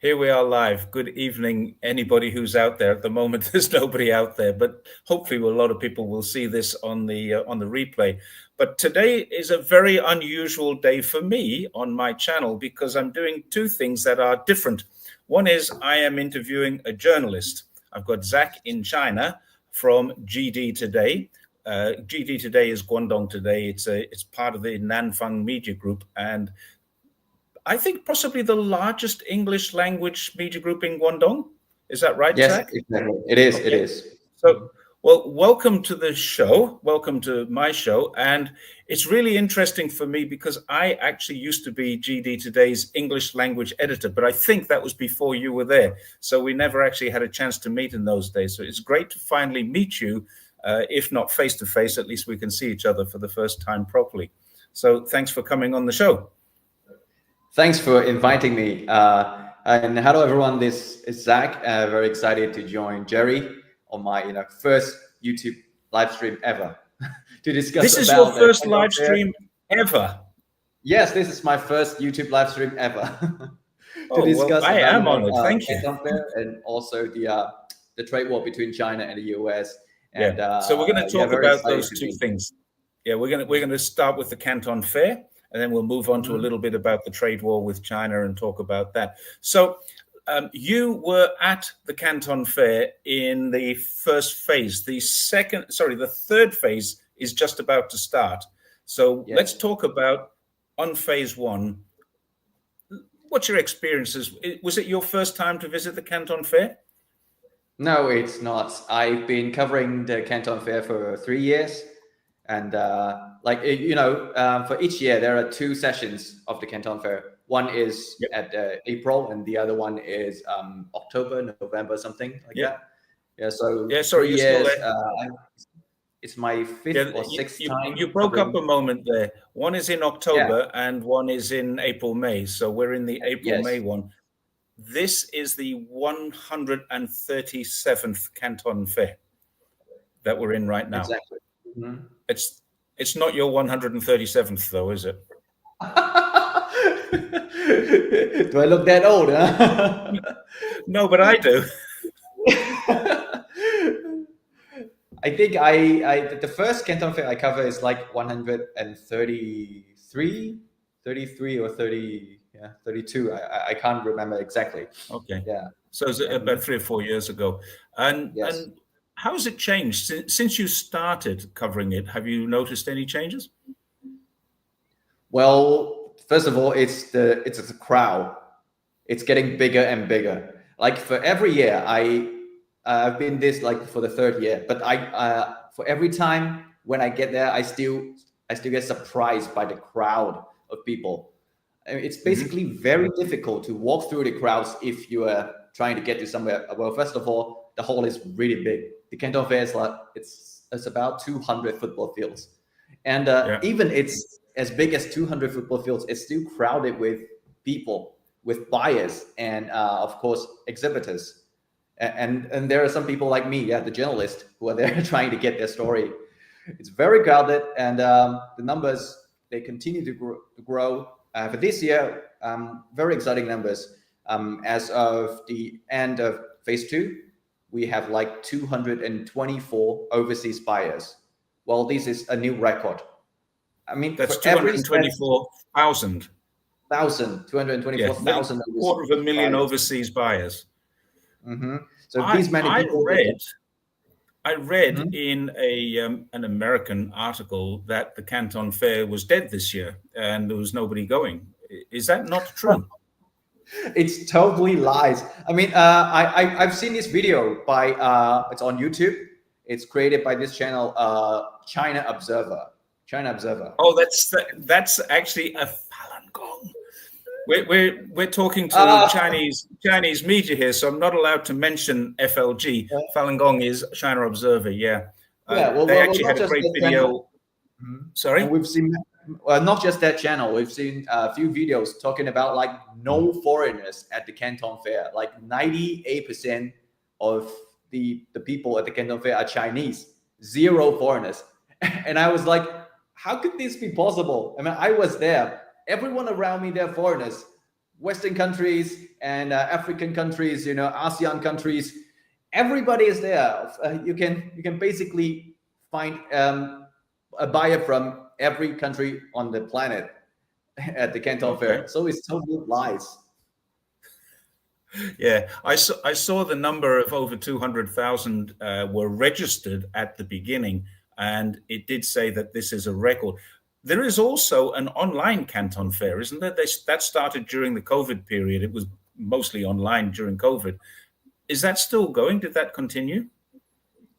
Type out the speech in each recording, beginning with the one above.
Here we are live. Good evening, anybody who's out there. At the moment, there's nobody out there, but hopefully a lot of people will see this on the replay. But today is a very unusual day for me on my channel because I'm doing two things that are different. One is I am interviewing a journalist. I've got Zach in China from GD Today. GD Today is Guangdong Today. It's part of the Nanfang Media Group, and I think possibly the largest English language media group in Guangdong. Is that right, yes, Zach? Exactly. It is. Okay. It is. So, well, welcome to the show. Welcome to my show. And it's really interesting for me because I actually used to be GD Today's English language editor, but I think that was before you were there. So we never actually had a chance to meet in those days. So it's great to finally meet you, if not face to face, at least we can see each other for the first time properly. So thanks for coming on the show. Thanks for inviting me. And hello, everyone. This is Zach. Very excited to join Jerry on my first YouTube live stream ever to discuss. This is your first live stream ever? Yes, this is my first YouTube live stream ever. To discuss. Well, I am honored. Thank you. Canton Fair and also the trade war between China and the US. And so we're going to talk about those two things. Yeah, we're going to start with the Canton Fair. And then we'll move on to a little bit about the trade war with China and talk about that. So you were at the Canton Fair in the first phase. The third phase is just about to start. So Let's talk about on phase one. What's your experiences? Was it your first time to visit the Canton Fair? No, it's not. I've been covering the Canton Fair for 3 years. And for each year, there are two sessions of the Canton Fair. One is at April, and the other one is October, November, something like that. Yeah. So 3 years. It's my fifth or sixth time. You broke up a moment there. One is in October, and one is in April, May. So we're in the April, May one. This is the 137th Canton Fair that we're in right now. Exactly. Mm-hmm. It's not your 137th though, is it? Do I look that old? Huh? No, but I do. I think the first Canton Fair I cover is like 133, 33 or 30, 32. I can't remember exactly. Okay. Yeah. So it's about 3 or 4 years ago. And how has it changed since you started covering it? Have you noticed any changes? Well, first of all, it's the crowd. It's getting bigger and bigger. Like for every year, I've been this like for the third year, but for every time when I get there, I still get surprised by the crowd of people. I mean, it's basically very difficult to walk through the crowds if you are trying to get to somewhere. Well, first of all, the hall is really big. The Canton Fair is like it's about 200 football fields, and even it's as big as 200 football fields, it's still crowded with people, with buyers, and of course exhibitors, and there are some people like me, the journalist, who are there trying to get their story. It's very crowded, and the numbers, they continue to grow. For this year, very exciting numbers. As of the end of phase 2. We have like 224 overseas buyers. Well, this is a new record. I mean, that's 224,000. 224,000. A quarter of a million overseas buyers. Mm-hmm. So these many people. I read in an American article that the Canton Fair was dead this year and there was nobody going. Is that not true? It's totally lies. I mean, I've seen this video by it's on YouTube. It's created by this channel, China Observer. Oh, that's actually a Falun Gong. We're talking to Chinese media here, so I'm not allowed to mention FLG. Falun Gong is China Observer. They actually had a great video. Sorry, and we've seen. Not just that channel. We've seen a few videos talking about like no foreigners at the Canton Fair. Like 98% of the people at the Canton Fair are Chinese. 0 foreigners. And I was like, how could this be possible? I mean, I was there. Everyone around me, they're foreigners. Western countries and African countries, ASEAN countries. Everybody is there. You can basically find a buyer from every country on the planet at the Canton Fair. So it's total lies. Yeah, I saw the number of over 200,000 were registered at the beginning, and it did say that this is a record. There is also an online Canton Fair, isn't there? That started during the COVID period. It was mostly online during COVID. Is that still going? Did that continue?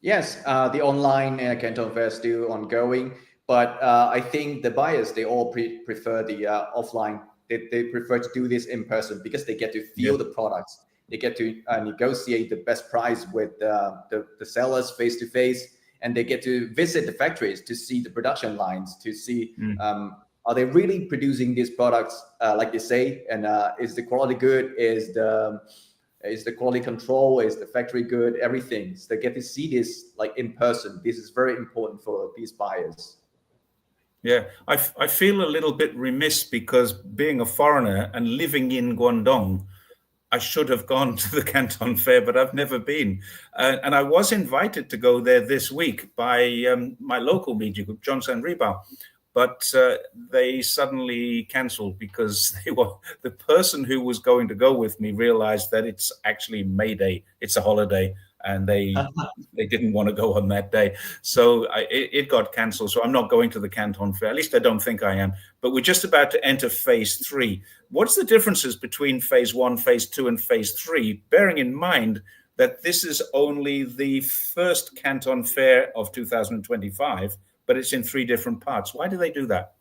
Yes, the online Canton Fair is still ongoing, but I think the buyers, they all prefer the offline. They prefer to do this in person because they get to feel the products. They get to negotiate the best price with the sellers face to face, and they get to visit the factories to see the production lines, to see are they really producing these products like they say, and is the quality good? Is the quality control? Is the factory good? Everything. So they get to see this like in person. This is very important for these buyers. Yeah, I feel a little bit remiss because being a foreigner and living in Guangdong, I should have gone to the Canton Fair, but I've never been. And I was invited to go there this week by my local media group, Johnson Ribao, but they suddenly cancelled because the person who was going to go with me realized that it's actually May Day, it's a holiday, and they didn't want to go on that day. So it got cancelled. So I'm not going to the Canton Fair. At least I don't think I am. But we're just about to enter phase 3. What's the differences between phase 1, phase 2, and phase 3, bearing in mind that this is only the first Canton Fair of 2025, but it's in 3 different parts? Why do they do that?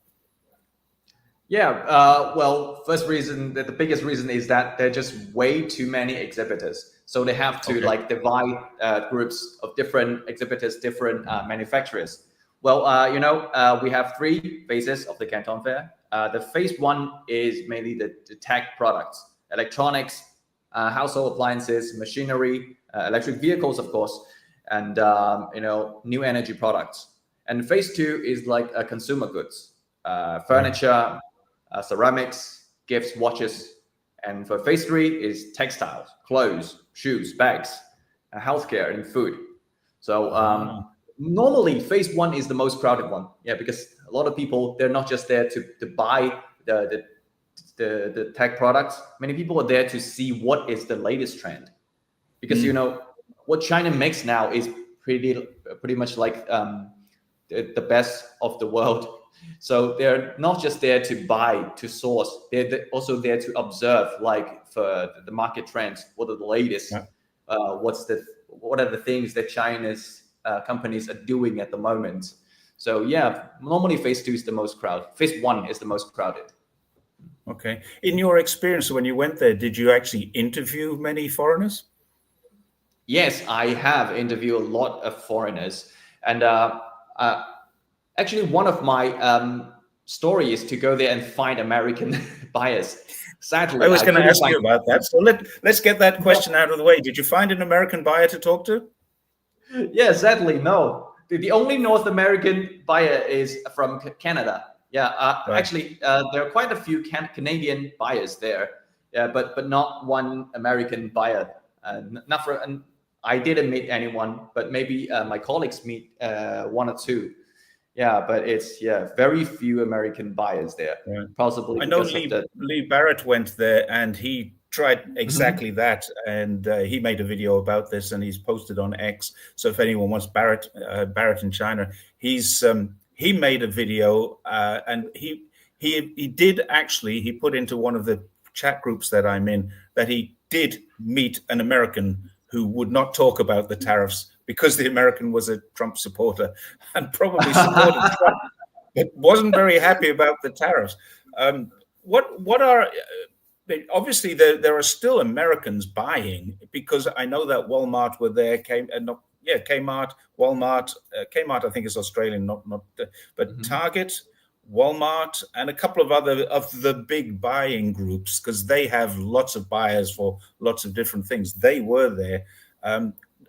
Yeah, well, first reason, the biggest reason is that there are just way too many exhibitors. So they have to like divide groups of different exhibitors, different manufacturers. Well, we have 3 phases of the Canton Fair. The phase 1 is mainly the tech products, electronics, household appliances, machinery, electric vehicles, of course, and new energy products. And phase 2 is like consumer goods, furniture, ceramics, gifts, watches. And for phase 3 is textiles, clothes, shoes, bags, healthcare, and food. So normally phase 1 is the most crowded one. Yeah, because a lot of people, they're not just there to buy the tech products. Many people are there to see what is the latest trend. Because what China makes now is pretty much like the best of the world. So they're not just there to buy, to source. They're also there to observe, like for the market trends. What are the latest? What are the things that China's companies are doing at the moment? So yeah, normally phase 2 is the most crowded. Phase 1 is the most crowded. Okay. In your experience, when you went there, did you actually interview many foreigners? Yes, I have interviewed a lot of foreigners, and actually, one of my story is to go there and find American buyers. Sadly, I was going to ask you about that. So let's get that question out of the way. Did you find an American buyer to talk to? Yeah, sadly, no. The only North American buyer is from Canada. Yeah, actually, there are quite a few Canadian buyers there. Yeah, but not one American buyer. Not for. And I didn't meet anyone, but maybe my colleagues meet 1 or 2. Yeah, but it's very few American buyers there. Yeah. Possibly I know Lee Barrett went there and he tried exactly that, and he made a video about this and he's posted on X. So if anyone wants Barrett in China, he made a video and he did actually, he put into one of the chat groups that I'm in that he did meet an American who would not talk about the tariffs because the American was a Trump supporter and probably supported Trump, but wasn't very happy about the tariffs. What are obviously there are still Americans buying, because I know that Walmart were there. Kmart, Walmart, Kmart I think is Australian, but Target, Walmart, and a couple of other of the big buying groups, because they have lots of buyers for lots of different things. They were there.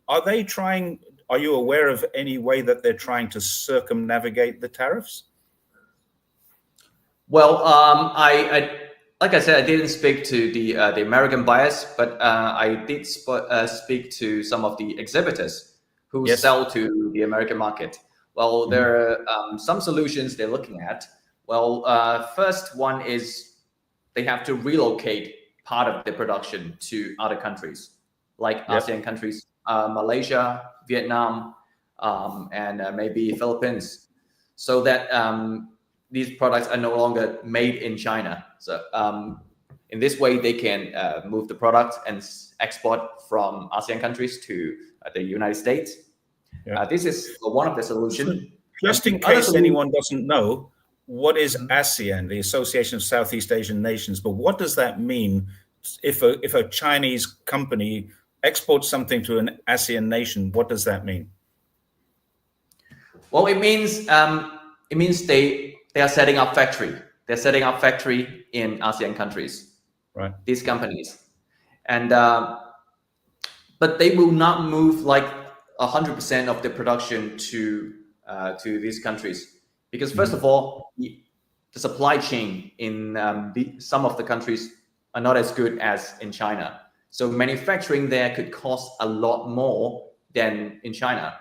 Are you aware of any way that they're trying to circumnavigate the tariffs? Well, like I said, I didn't speak to the American buyers, but I did speak to some of the exhibitors who sell to the American market. Well, there are some solutions they're looking at. Well, first one is they have to relocate part of the production to other countries, like ASEAN countries, Malaysia, Vietnam, and maybe Philippines, so that these products are no longer made in China. So in this way, they can move the product and export from ASEAN countries to the United States. This is one of the solutions. Just in case anyone doesn't know, what is ASEAN, the Association of Southeast Asian Nations? But what does that mean if a Chinese company exports something to an ASEAN nation? What does that mean? Well, it means they are setting up factory. They're setting up factory in ASEAN countries. Right. These companies, and but they will not move like 100% of the production to these countries, because first of all, the supply chain in some of the countries are not as good as in China. So manufacturing there could cost a lot more than in China.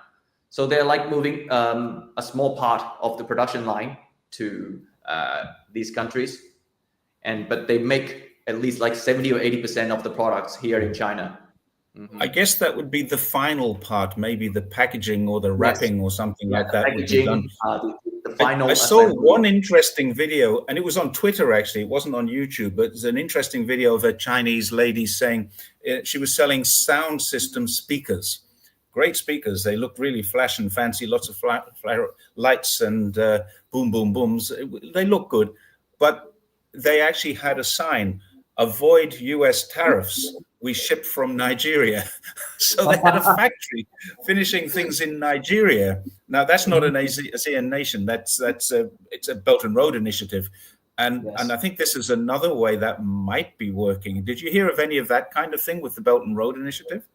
So they're like moving a small part of the production line to these countries, but they make at least like 70 or 80% of the products here in China. I guess that would be the final part, maybe the packaging or the wrapping or something like that would be done. The final I saw assembly. one interesting video, and it was on Twitter actually. It wasn't on YouTube, but it's an interesting video of a Chinese lady saying she was selling sound system speakers. Great speakers. They look really flash and fancy, lots of lights and boom, boom, booms. They look good, but they actually had a sign, avoid US tariffs. We ship from Nigeria. So they had a factory finishing things in Nigeria. Now, that's not an ASEAN nation. It's a Belt and Road Initiative. And I think this is another way that might be working. Did you hear of any of that kind of thing with the Belt and Road Initiative?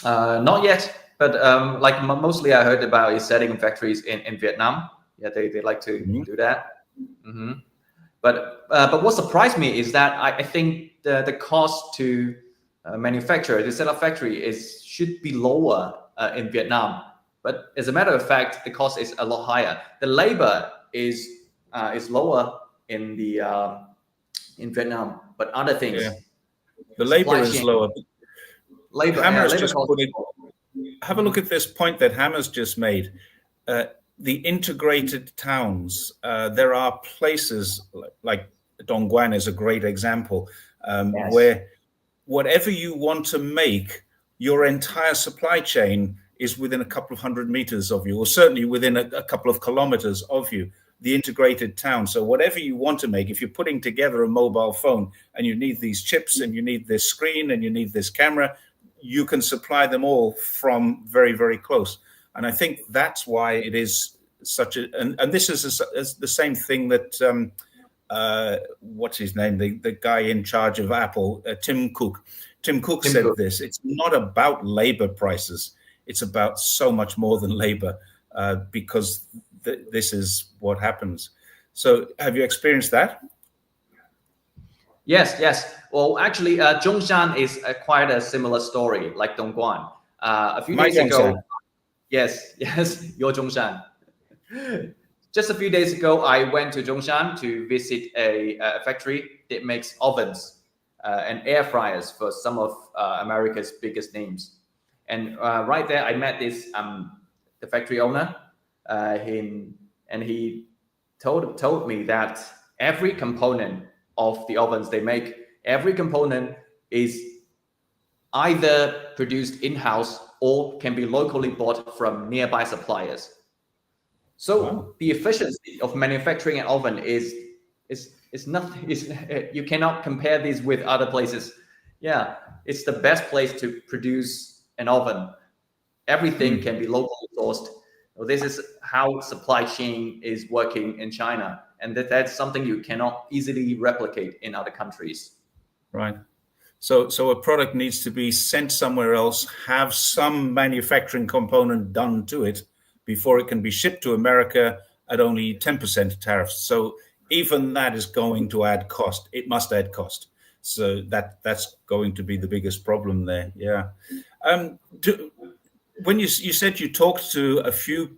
Not yet, but like mostly I heard about is setting factories in Vietnam. Yeah, they like to do that. But what surprised me is that I think the cost to manufacture, to set up factory should be lower in Vietnam. But as a matter of fact, the cost is a lot higher. The labor is lower in Vietnam, but other things. Yeah. The labor is lower. Have a look at this point that Hammer's just made. The integrated towns. There are places like Dongguan is a great example, where whatever you want to make, your entire supply chain is within a couple of 100 meters of you, or certainly within a couple of kilometers of you, the integrated town. So whatever you want to make, if you're putting together a mobile phone and you need these chips and you need this screen and you need this camera, you can supply them all from very, very close. And I think that's why it is such a, and this is the same thing that, what's his name? The guy in charge of Apple, Tim Cook. Tim Cook said this, it's not about labor prices. It's about so much more than labor, because this is what happens. So have you experienced that? Yes. Well, actually, Zhongshan is quite a similar story, like Dongguan. A few days ago, yes, your Zhongshan. Just a few days ago, I went to Zhongshan to visit a factory that makes ovens and air fryers for some of America's biggest names. And right there, I met this the factory owner. He told me that every component of the ovens they make, every component is either produced in-house or can be locally bought from nearby suppliers. So the efficiency of manufacturing an oven is nothing. You cannot compare these with other places. Yeah, it's the best place to produce an oven. Everything can be locally sourced. So this is how supply chain is working in China, and that's something you cannot easily replicate in other countries. Right. So a product needs to be sent somewhere else, have some manufacturing component done to it before it can be shipped to America at only 10% tariffs. So even that is going to add cost. It must add cost. So that's going to be the biggest problem there. Yeah. When you said you talked to a few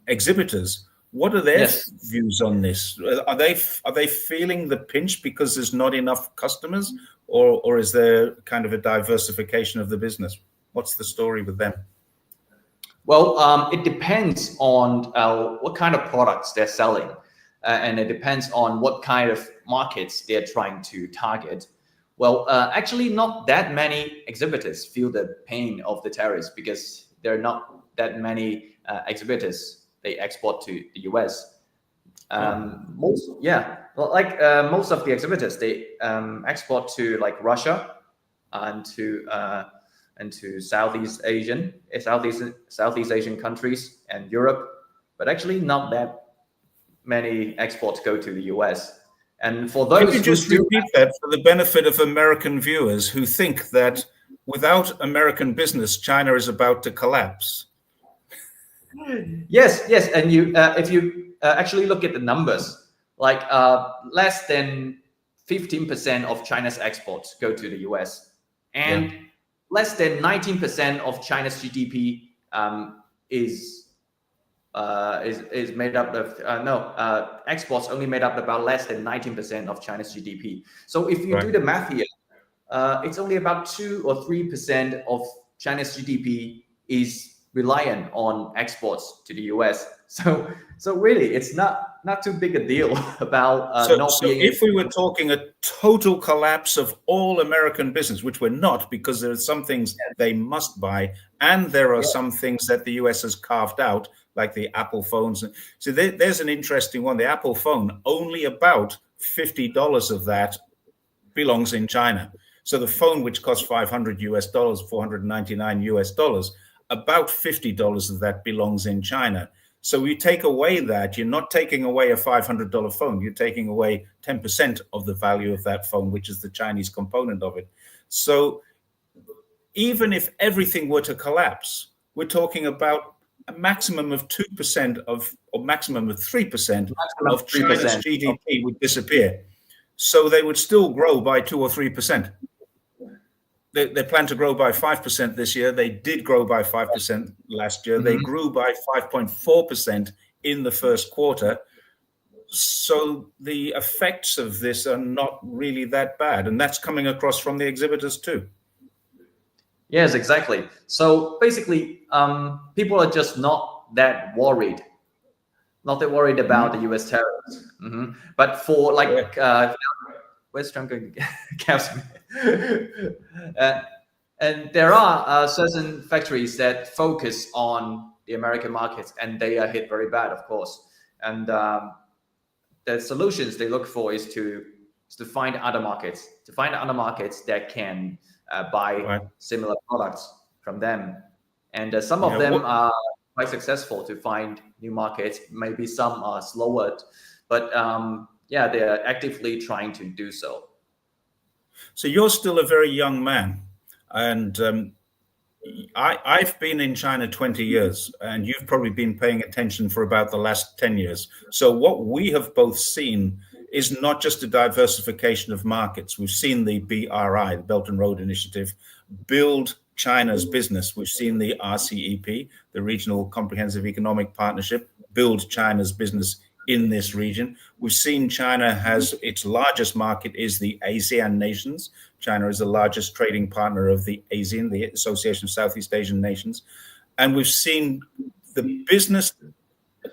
exhibitors, what are their views on this? Are they feeling the pinch because there's not enough customers, or is there kind of a diversification of the business? What's the story with them? Well, it depends on what kind of products they're selling, and it depends on what kind of markets they're trying to target. Well, actually, not that many exhibitors feel the pain of the tariffs because there are not that many exhibitors they export to the US. Most of the exhibitors they export to like Russia and to Southeast Asian countries and Europe, but actually not that many exports go to the US. And for those, can you just repeat that for the benefit of American viewers who think that without American business, China is about to collapse? Yes, and if you actually look at the numbers, like less than 15% of China's exports go to the US, and less than 19% of China's GDP is made up of exports only made up about less than 19% of China's GDP. So if you do the math here, it's only about 2 or 3% of China's GDP is reliant on exports to the US. So really, it's not too big a deal about so if we were talking a total collapse of all American business, which we're not, because there are some things they must buy, and there are some things that the US has carved out, like the Apple phones. So there's an interesting one. The Apple phone, only about $50 of that belongs in China. So the phone, which costs $500 US, $499 US, about $50 of that belongs in China. So you take away that, you're not taking away a $500 phone, you're taking away 10% of the value of that phone, which is the Chinese component of it. So even if everything were to collapse, we're talking about a maximum of 2% or maximum of 3% of China's GDP would disappear. So they would still grow by 2 or 3%. They plan to grow by 5% this year. They did grow by 5% last year. They grew by 5.4% in the first quarter. So the effects of this are not really that bad. And that's coming across from the exhibitors too. Yes, exactly. So basically, people are just not that worried. Not that worried about the US tariffs. But for like where's Drunken Caps? And there are certain factories that focus on the American markets, and they are hit very bad, of course. And the solutions they look for is to find other markets, that can buy similar products from them. And some of them are quite successful to find new markets. Maybe some are slower, but they are actively trying to do so. So you're still a very young man, and I've been in China 20 years, and you've probably been paying attention for about the last 10 years. So what we have both seen is not just a diversification of markets. We've seen the BRI, the Belt and Road Initiative, build China's business. We've seen the RCEP, the Regional Comprehensive Economic Partnership, build China's business in this region. We've seen China has its largest market is the ASEAN nations. China is the largest trading partner of the ASEAN, the Association of Southeast Asian Nations. And we've seen the business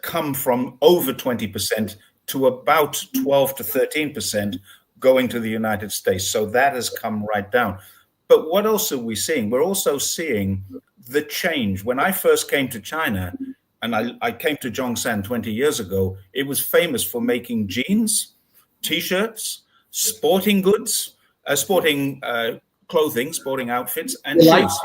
come from over 20% to about 12 to 13% going to the United States. So that has come right down. But what else are we seeing? We're also seeing the change. When I first came to China, and I came to Zhongshan 20 years ago, it was famous for making jeans, T-shirts, sporting goods, sporting clothing, sporting outfits, and shoes.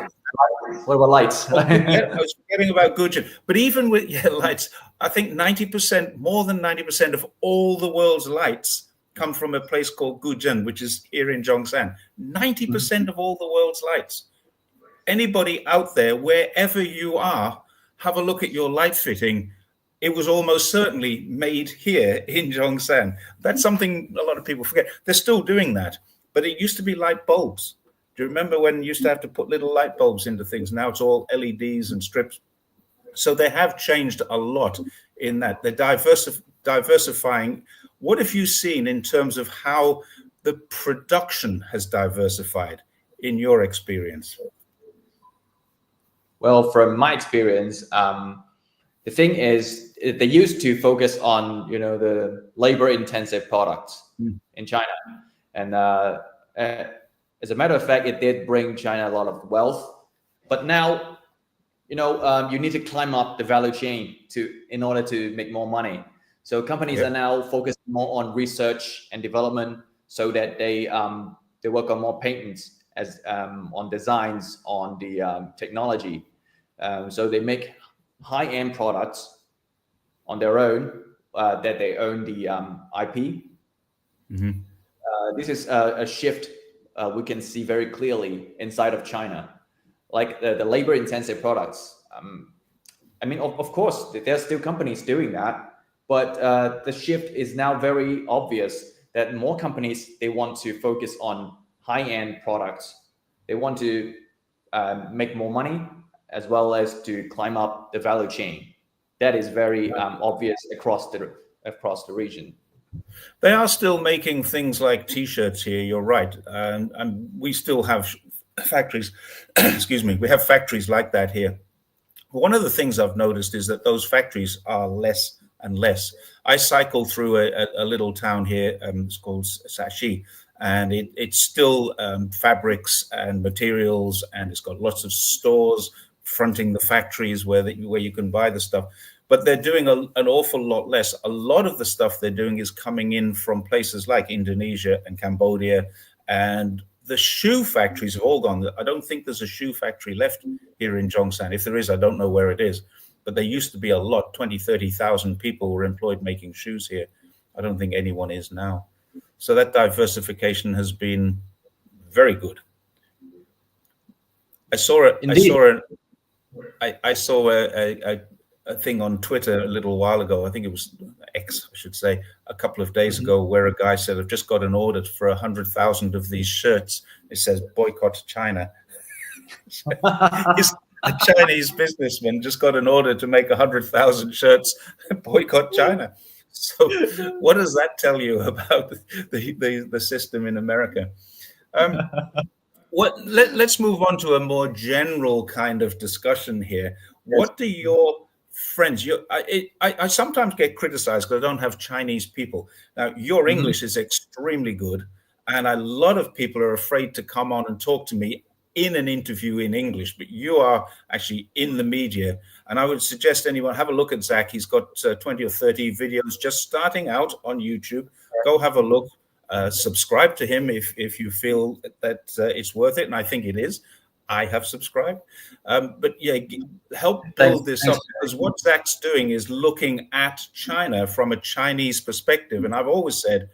What about lights? I was forgetting about Gucci. But even with lights, I think 90%, more than 90% of all the world's lights come from a place called Guzheng, which is here in Zhongshan. 90% of all the world's lights. Anybody out there, wherever you are, have a look at your light fitting. it was almost certainly made here in Zhongshan. That's something a lot of people forget. They're still doing that, but it used to be light bulbs. Do you remember when you used to have to put little light bulbs into things? Now it's all LEDs and strips. So they have changed a lot in that. They're diversifying. What have you seen in terms of how the production has diversified in your experience? Well, from my experience, the thing is, they used to focus on, the labor-intensive products in China, and as a matter of fact, it did bring China a lot of wealth. But now, you need to climb up the value chain in order to make more money. So companies are now focused more on research and development, so that they work on more patents on designs, on the technology. So they make high-end products on their own, that they own the IP. Mm-hmm. This is a shift we can see very clearly inside of China, like the labor-intensive products. Of course, there are still companies doing that, but the shift is now very obvious that more companies, they want to focus on high-end products. They want to make more money, as well as to climb up the value chain. That is very obvious across the region. They are still making things like T-shirts here. You're right, and we still have factories. Excuse me. We have factories like that here. One of the things I've noticed is that those factories are less and less. I cycle through a little town here. It's called Shaxi, and it's still fabrics and materials, and it's got lots of stores fronting the factories where you can buy the stuff. But they're doing an awful lot less. A lot of the stuff they're doing is coming in from places like Indonesia and Cambodia, and the shoe factories have all gone. I don't think there's a shoe factory left here in Zhongshan. If there is, I don't know where it is. But there used to be a lot, 20, 30,000 people were employed making shoes here. I don't think anyone is now. So that diversification has been very good. I saw a thing on Twitter a little while ago. I think it was X, I should say, a couple of days ago, where a guy said, "I've just got an order for 100,000 of these shirts." It says, "Boycott China." A Chinese businessman just got an order to make 100,000 shirts. Boycott China. So, what does that tell you about the system in America? Let's move on to a more general kind of discussion here. What do your friends? I sometimes get criticized because I don't have Chinese people. Now, your English is extremely good, and a lot of people are afraid to come on and talk to me in an interview in English, but you are actually in the media. And I would suggest anyone have a look at Zach. He's got 20 or 30 videos just starting out on YouTube. Go have a look. Subscribe to him if you feel that it's worth it, and I think it is. I have subscribed. But yeah, help build this up, because what Zach's doing is looking at China from a Chinese perspective. And I've always said,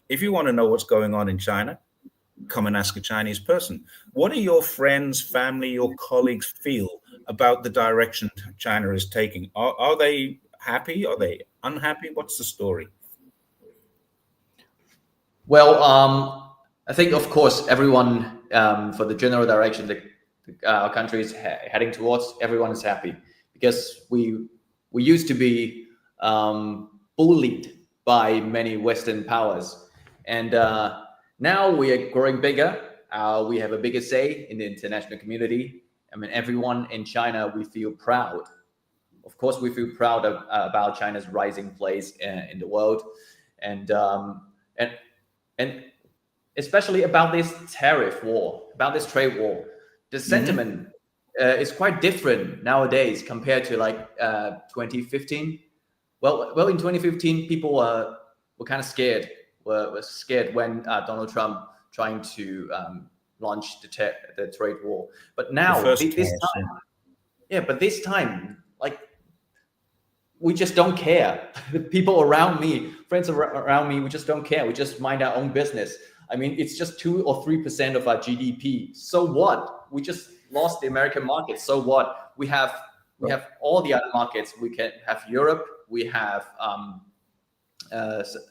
if you want to know what's going on in China, come and ask a Chinese person. What do your friends, family, your colleagues feel about the direction China is taking? Are they happy? Are they unhappy? What's the story? Well, I think, of course, everyone, for the general direction that our country is heading towards, everyone is happy, because we used to be bullied by many Western powers, and now we are growing bigger. We have a bigger say in the international community. I mean, everyone in China, we feel proud. Of course, we feel proud about China's rising place in the world, and especially about this tariff war, about this trade war. The sentiment is quite different nowadays compared to 2015. Well, in 2015, people were kind of scared. Were scared when Donald Trump trying to launch the trade war. But now, this time, we just don't care. The people around me, friends around me, we just don't care. We just mind our own business. I mean, it's just 2 or 3% of our GDP. So what? We just lost the American market. So what? We have all the other markets. We can have Europe. we have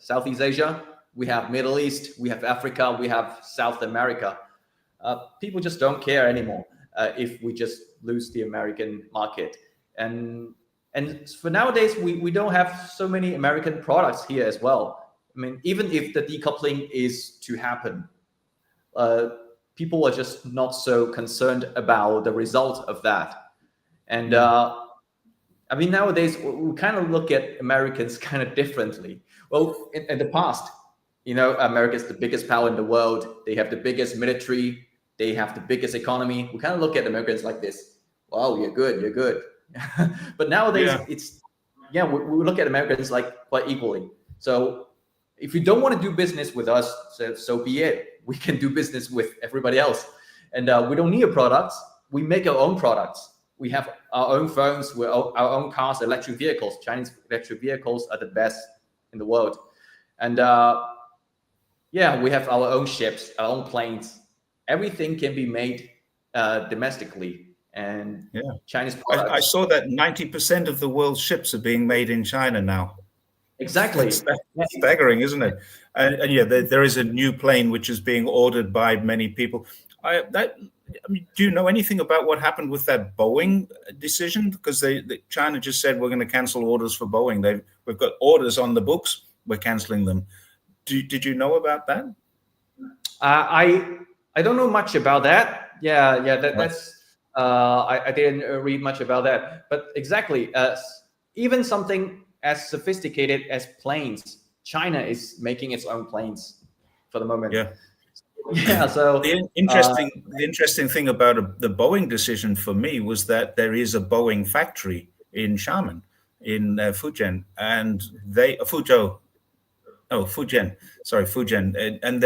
Southeast Asia, we have Middle East, we have Africa, we have South America. People just don't care anymore if we just lose the American market. And for nowadays, we don't have so many American products here as well. I mean, even if the decoupling is to happen, people are just not so concerned about the result of that. And I mean, nowadays, we kind of look at Americans kind of differently. Well, in the past, you know, America's the biggest power in the world. They have the biggest military. They have the biggest economy. We kind of look at Americans like this. Wow, you're good, you're good. But nowadays, we look at Americans like quite equally. So if you don't want to do business with us, so be it. We can do business with everybody else. And we don't need your products. We make our own products. We have our own phones, our own cars, electric vehicles. Chinese electric vehicles are the best in the world. And we have our own ships, our own planes. Everything can be made domestically. And Chinese products. I saw that 90% of the world's ships are being made in China now. Exactly. It's staggering, isn't it? And there is a new plane which is being ordered by many people. I mean, do you know anything about what happened with that Boeing decision? Because China just said we're going to cancel orders for Boeing. We've got orders on the books. We're canceling them. Did you know about that? I don't know much about that. That's I didn't read much about that. But exactly, even something as sophisticated as planes, China is making its own planes for the moment. So the interesting thing about the Boeing decision for me was that there is a Boeing factory in Xiamen, in Fujian, and Fujian, and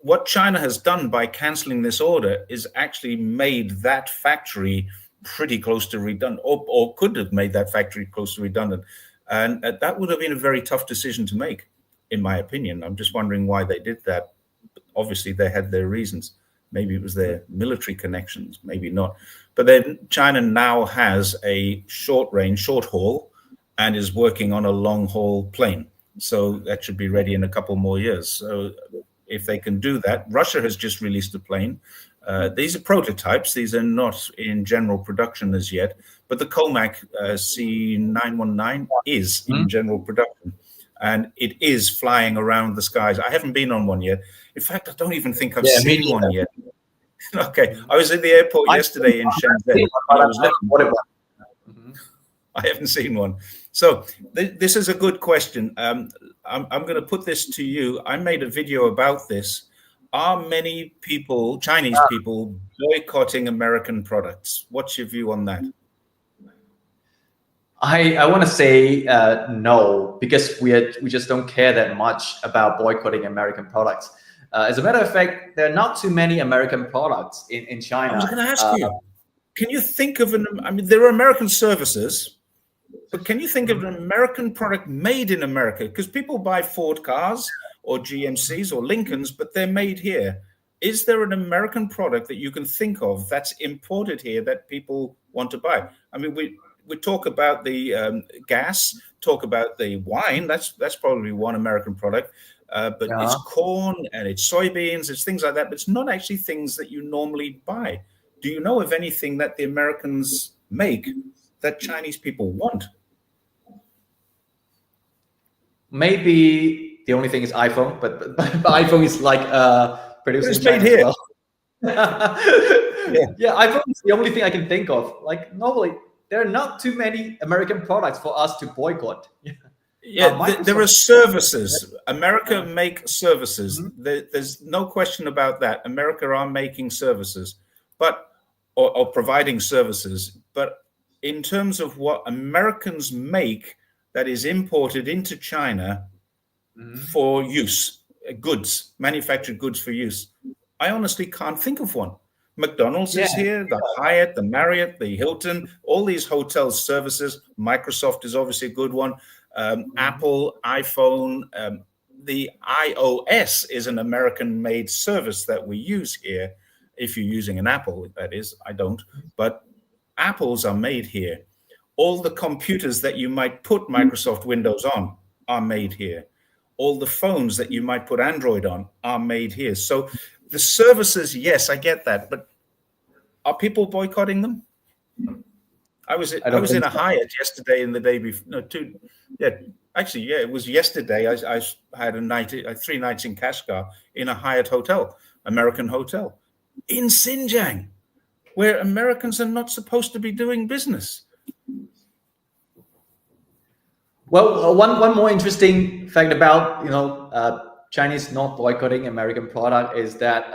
what China has done by canceling this order is actually made that factory pretty close to redundant, or could have made that factory close to redundant, and that would have been a very tough decision to make, in my opinion. I'm just wondering why they did that. Obviously, they had their reasons. Maybe it was their military connections, maybe not. But then China now has a short haul, and is working on a long haul plane. So that should be ready in a couple more years. So if they can do that, Russia has just released a plane. These are prototypes. These are not in general production as yet. But the Comac C919 is in general production. And it is flying around the skies. I haven't been on one yet. In fact, I don't even think I've seen one yet. Okay. I was at the airport yesterday in Shenzhen. I haven't seen one. So this is a good question. I'm going to put this to you. I made a video about this. Are many people, Chinese people, boycotting American products? What's your view on that? I want to say no, because we just don't care that much about boycotting American products. As a matter of fact, there are not too many American products in China. I was going to ask you, can you think of I mean, there are American services, but can you think of an American product made in America? Because people buy Ford cars or GMCs or Lincolns, but they're made here. Is there an American product that you can think of that's imported here that people want to buy? I mean, we talk about the gas, talk about the wine. That's probably one American product. But it's corn and it's soybeans, it's things like that. But it's not actually things that you normally buy. Do you know of anything that the Americans make that Chinese people want? Maybe the only thing is iPhone, but iPhone is like produced in China here. As well. iPhone is the only thing I can think of. Like normally, there are not too many American products for us to boycott. There are services. America make services. There's no question about that. America are making services, but or providing services. But in terms of what Americans make that is imported into China for use, goods, manufactured goods for use, I honestly can't think of one. McDonald's is here, the Hyatt, the Marriott, the Hilton, all these hotel services. Microsoft is obviously a good one. Apple, iPhone, the iOS is an American-made service that we use here. If you're using an Apple, that is, I don't. But Apples are made here. All the computers that you might put Microsoft Windows on are made here. All the phones that you might put Android on are made here. So the services, yes, I get that, but are people boycotting them? I was in a Hyatt yesterday and the day before. No, it was yesterday. I had a 3 nights in Kashgar in a Hyatt hotel, American hotel, in Xinjiang, where Americans are not supposed to be doing business. Well, one more interesting fact about Chinese not boycotting American product is that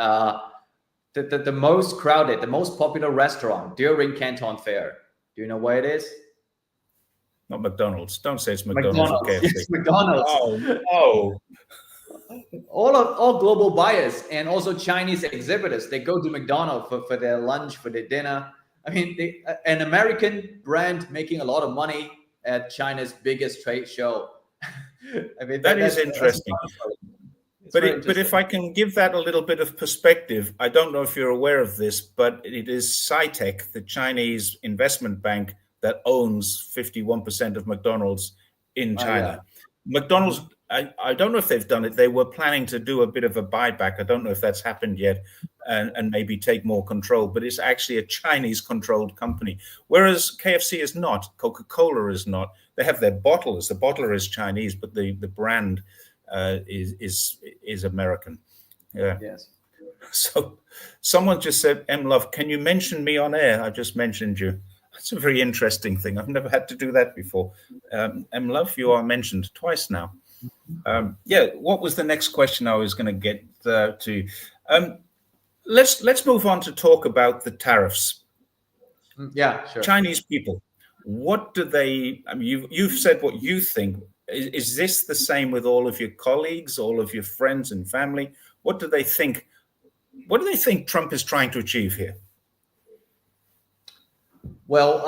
the most crowded, the most popular restaurant during Canton Fair. Do you know where it is? Not McDonald's. Don't say it's McDonald's or KFC. Yes, McDonald's. Oh. All global buyers and also Chinese exhibitors, they go to McDonald's for their lunch, for their dinner. I mean, an American brand making a lot of money at China's biggest trade show. I mean, that is interesting. But if I can give that a little bit of perspective, I don't know if you're aware of this, but it is SciTech, the Chinese investment bank, that owns 51% of McDonald's in China. Yeah. McDonald's, I don't know if they've done it. They were planning to do a bit of a buyback. I don't know if that's happened yet, and maybe take more control, but it's actually a Chinese-controlled company, whereas KFC is not, Coca-Cola is not. They have their bottlers. The bottler is Chinese, but the brand is American. Yeah. Yes. So someone just said, M Love, can you mention me on air? I just mentioned you. That's a very interesting thing. I've never had to do that before. M Love, you are mentioned twice now. What was the next question I was going to get to? Let's move on to talk about the tariffs. Yeah, sure. Chinese people, what do they? I mean, you've said what you think. Is this the same with all of your colleagues, all of your friends and family? What do they think? What do they think Trump is trying to achieve here? Well,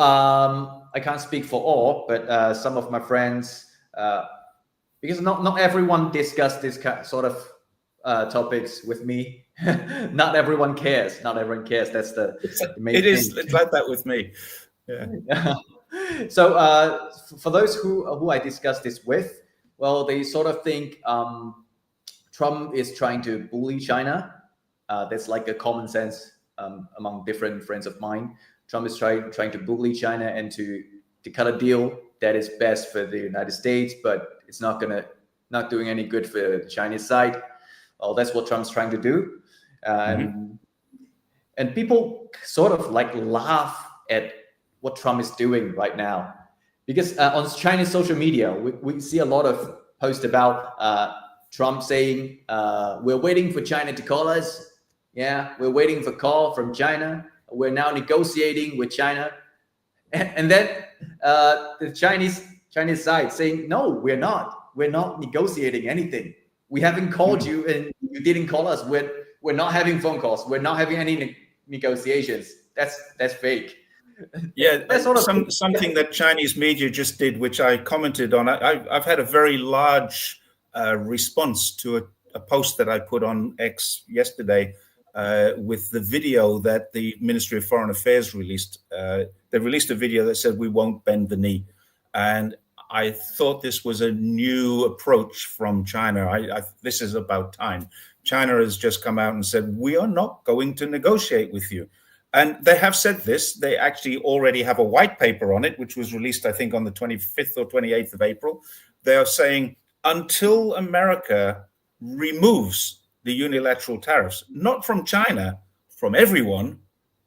I can't speak for all, but some of my friends, because not everyone discussed this sort of topics with me. Not everyone cares. Not everyone cares. That's the main thing. It's like that with me. Yeah. So for those who I discussed this with, well, they sort of think Trump is trying to bully China. That's like a common sense among different friends of mine. Trump is trying to bully China and to cut a deal that is best for the United States, but it's not doing any good for the Chinese side. Well, that's what Trump's trying to do. And people sort of like laugh at what Trump is doing right now, because on Chinese social media, we see a lot of posts about Trump saying, we're waiting for China to call us. Yeah, we're waiting for call from China. We're now negotiating with China. And then the Chinese side saying, no, we're not. We're not negotiating anything. We haven't called you and you didn't call us. We're not having phone calls. We're not having any negotiations. That's fake. Yeah, that's sort of something that Chinese media just did, which I commented on. I've had a very large response to a post that I put on X yesterday with the video that the Ministry of Foreign Affairs released. They released a video that said, we won't bend the knee. And I thought this was a new approach from China. This is about time. China has just come out and said, we are not going to negotiate with you. And they have said this. They actually already have a white paper on it, which was released, I think, on the 25th or 28th of April. They are saying, until America removes the unilateral tariffs, not from China, from everyone,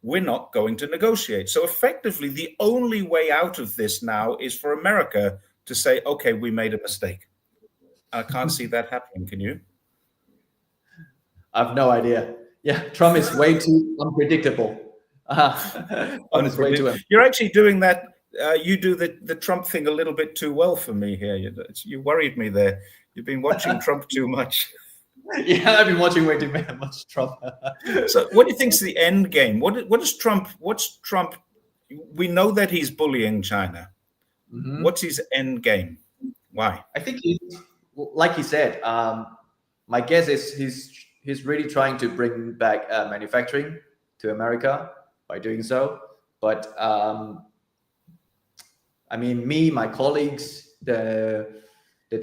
we're not going to negotiate. So effectively, the only way out of this now is for America to say, okay, we made a mistake. I can't see that happening. Can you? I have no idea. Yeah, Trump is way too unpredictable. You're actually doing that. You do the Trump thing a little bit too well for me here. You worried me there. You've been watching Trump too much. Yeah, I've been watching way too much Trump. So what do you think's the end game? What's Trump? We know that he's bullying China. Mm-hmm. What's his end game? Why? I think like he said, my guess is he's really trying to bring back manufacturing to America by doing so. But I mean, my colleagues, the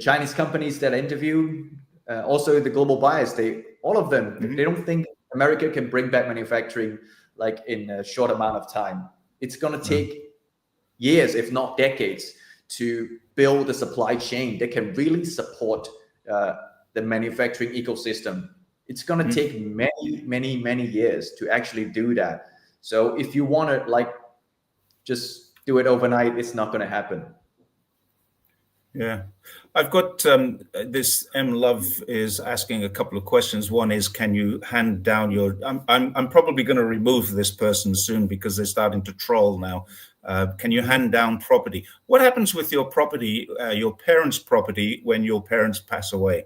Chinese companies that I interviewed, also the global buyers, all of them, they don't think America can bring back manufacturing like in a short amount of time. It's going to take years, if not decades, to build a supply chain that can really support the manufacturing ecosystem. It's going to take many years to actually do that. So if you want to like just do it overnight, it's not going to happen. Yeah, I've got this. M Love is asking a couple of questions. One is, can you hand down your? I'm probably going to remove this person soon because they're starting to troll now. Can you hand down property? What happens with your property, your parents' property, when your parents pass away?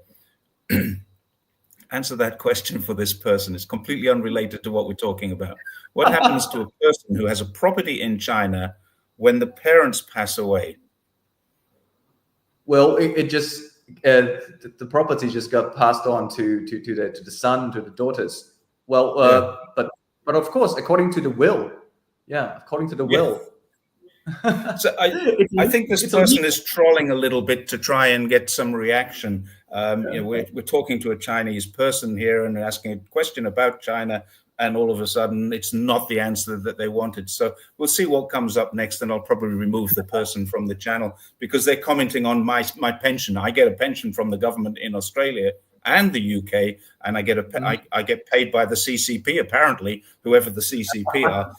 Answer that question for this person. It's completely unrelated to what we're talking about. What happens to a person who has a property in China when the parents pass away? Well, it just the property just got passed on to the son, to the daughters. Well, but of course, according to the will, according to the will. So I think this person is trolling a little bit to try and get some reaction. We're talking to a Chinese person here and asking a question about China, and all of a sudden it's not the answer that they wanted. So we'll see what comes up next, and I'll probably remove the person from the channel because they're commenting on my pension. I get a pension from the government in Australia and the UK, and I get paid by the CCP, apparently, whoever the CCP are.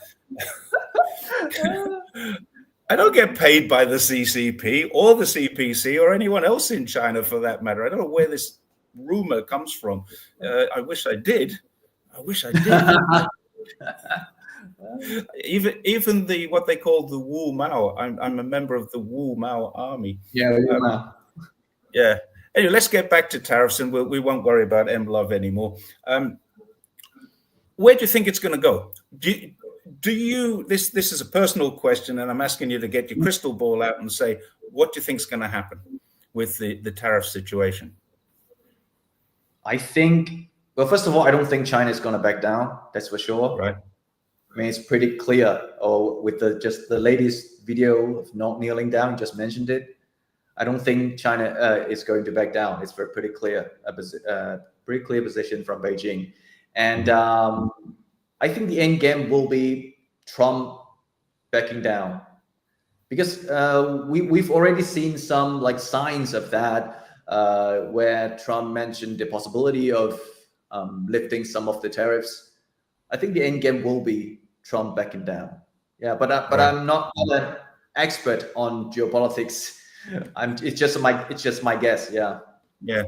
I don't get paid by the CCP or the CPC or anyone else in China for that matter. I don't know where this rumor comes from. I wish I did. Even the what they call the Wu Mao. I'm a member of the Wu Mao army. Yeah. Yeah. Anyway, let's get back to tariffs, and we won't worry about M Love anymore. Where do you think it's going to go? Do you? This is a personal question, and I'm asking you to get your crystal ball out and say, what do you think is going to happen with the tariff situation? I think. Well, first of all, I don't think China is going to back down. That's for sure. Right. I mean, it's pretty clear. With the latest video of not kneeling down, just mentioned it. I don't think China is going to back down. It's pretty clear, pretty clear position from Beijing, and I think the end game will be Trump backing down, because we've already seen some like signs of that, where Trump mentioned the possibility of lifting some of the tariffs. I think the end game will be Trump backing down. Yeah, but I'm not an expert on geopolitics. It's just my guess. Yeah. Yeah.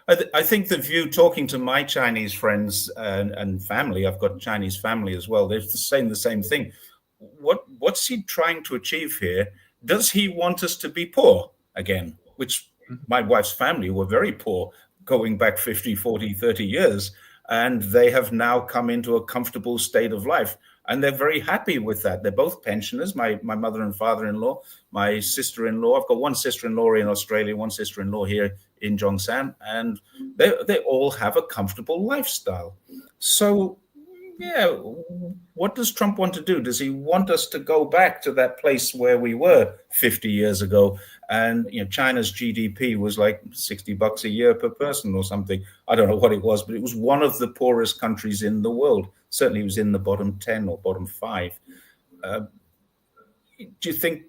I think the view, talking to my Chinese friends and family, I've got Chinese family as well, they're saying the same thing. What's he trying to achieve here? Does he want us to be poor again? Which my wife's family were very poor going back 50, 40, 30 years. And they have now come into a comfortable state of life. And they're very happy with that. They're both pensioners, my mother and father-in-law, my sister-in-law. I've got one sister-in-law in Australia, one sister-in-law here in Zhongshan, and they all have a comfortable lifestyle. So, yeah, what does Trump want to do? Does he want us to go back to that place where we were 50 years ago? And China's GDP was like $60 a year per person or something. I don't know what it was, but it was one of the poorest countries in the world. Certainly, it was in the bottom 10 or bottom 5. Do you think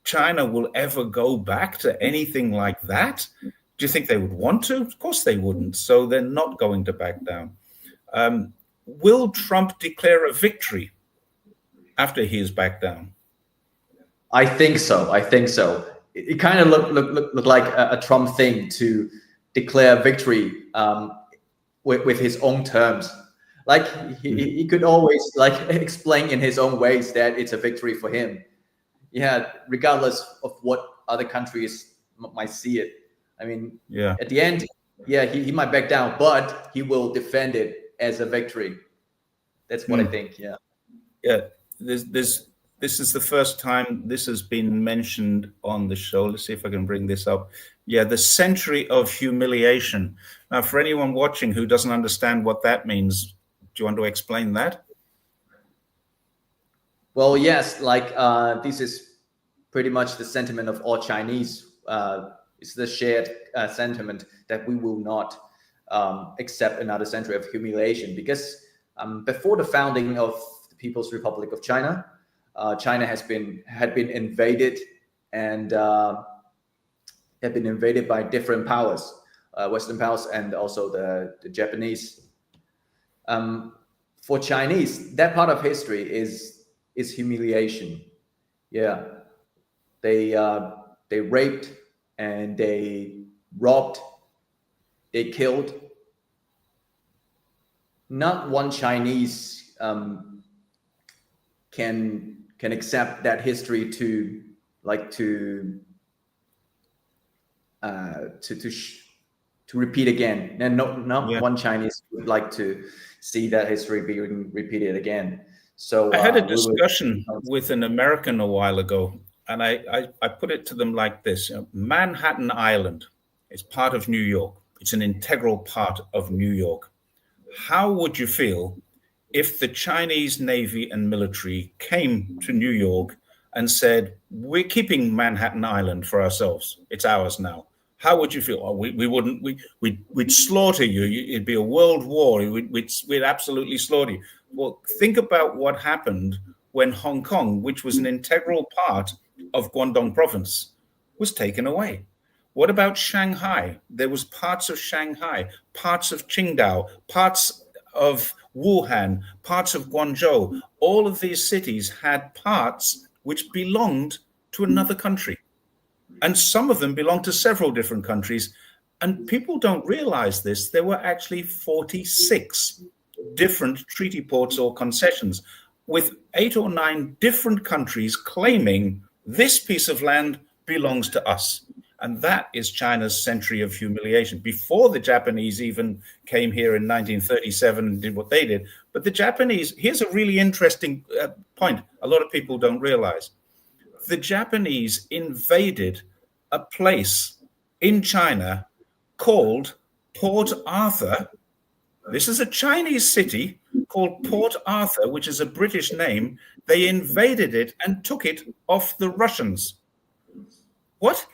China will ever go back to anything like that? Do you think they would want to? Of course they wouldn't. So they're not going to back down. Will Trump declare a victory after he is backed down? I think so. It kind of looked like a Trump thing to declare victory with his own terms. Like he could always like explain in his own ways that it's a victory for him. Yeah, regardless of what other countries might see it. I mean, at the end, he might back down, but he will defend it as a victory. That's what I think. Yeah. Yeah. This is the first time this has been mentioned on the show. Let's see if I can bring this up. Yeah, the century of humiliation. Now, for anyone watching who doesn't understand what that means, do you want to explain that? Well, yes, like this is pretty much the sentiment of all Chinese. It's the shared sentiment that we will not accept another century of humiliation, because before the founding of the People's Republic of China, China had been invaded and had been invaded by different powers, Western powers, and also the Japanese. For Chinese, that part of history is humiliation. Yeah, they raped and they robbed, they killed. Not one Chinese can accept that history to repeat again, and not one Chinese would like to see that history being repeated again. So I had a discussion with an American a while ago, and I put it to them like this: Manhattan Island is part of New York. It's an integral part of New York. How would you feel if the Chinese Navy and military came to New York and said, "We're keeping Manhattan Island for ourselves. It's ours now"? How would you feel? Oh, we wouldn't. We'd slaughter you. It'd be a world war. We'd absolutely slaughter you. Well, think about what happened when Hong Kong, which was an integral part of Guangdong province, was taken away. What about Shanghai? There was parts of Shanghai, parts of Qingdao, parts of Wuhan, parts of Guangzhou. All of these cities had parts which belonged to another country. And some of them belong to several different countries. And people don't realize this. There were actually 46 different treaty ports or concessions, with 8 or 9 different countries claiming this piece of land belongs to us. And that is China's century of humiliation. Before the Japanese even came here in 1937 and did what they did. But the Japanese, here's a really interesting point a lot of people don't realize. The Japanese invaded a place in China called Port Arthur. This is a Chinese city called Port Arthur, which is a British name. They invaded it and took it off the Russians. What?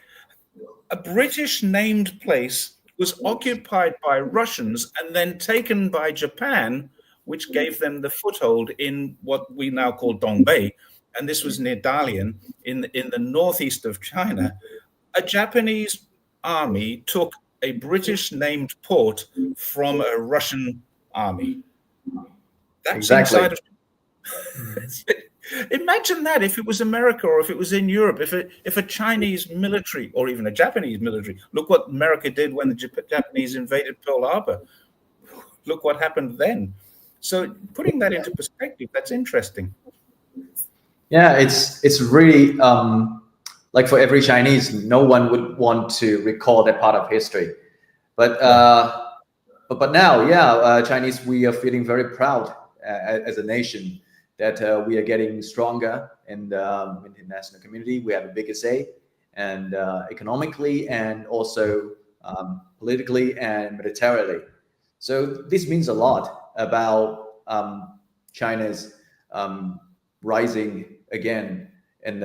A British named place was occupied by Russians and then taken by Japan, which gave them the foothold in what we now call Dongbei. And this was near Dalian in the northeast of China. A Japanese army took a British named port from a Russian army. That's exactly. Inside of imagine that if it was America or if it was in Europe, if a Chinese military or even a Japanese military, look what America did when the Japanese invaded Pearl Harbor. Look what happened then. So putting that into perspective, that's interesting. Yeah, it's really like for every Chinese, no one would want to recall that part of history. But now, Chinese, we are feeling very proud as a nation that we are getting stronger in the international community. We have a bigger say, and economically, and also politically and militarily. So this means a lot about China's rising again, and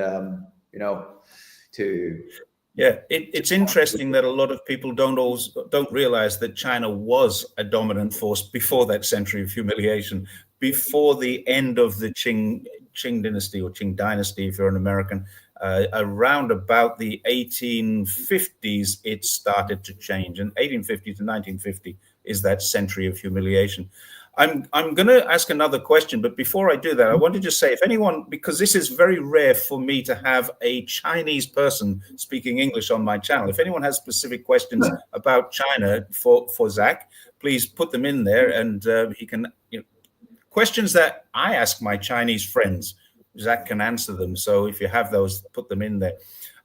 it's interesting that a lot of people don't realize that China was a dominant force before that century of humiliation, before the end of the Qing dynasty or Qing dynasty, if you're an American. Around about the 1850s, it started to change, and 1850 to 1950 is that century of humiliation. I'm going to ask another question, but before I do that, I want to just say, if anyone, because this is very rare for me to have a Chinese person speaking English on my channel, if anyone has specific questions about China for Zach, please put them in there, and he can, questions that I ask my Chinese friends, Zach can answer them. So if you have those, put them in there.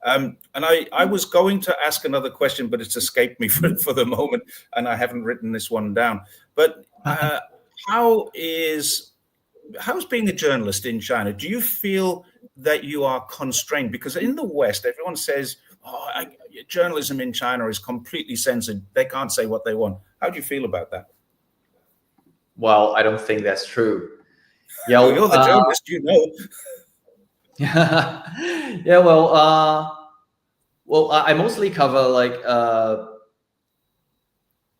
And I was going to ask another question, but it's escaped me for the moment, and I haven't written this one down. But how's being a journalist in China? Do you feel that you are constrained? Because in the West, everyone says, journalism in China is completely censored. They can't say what they want. How do you feel about that? Well, I don't think that's true. Well, you're the journalist, Yeah, well, I mostly cover like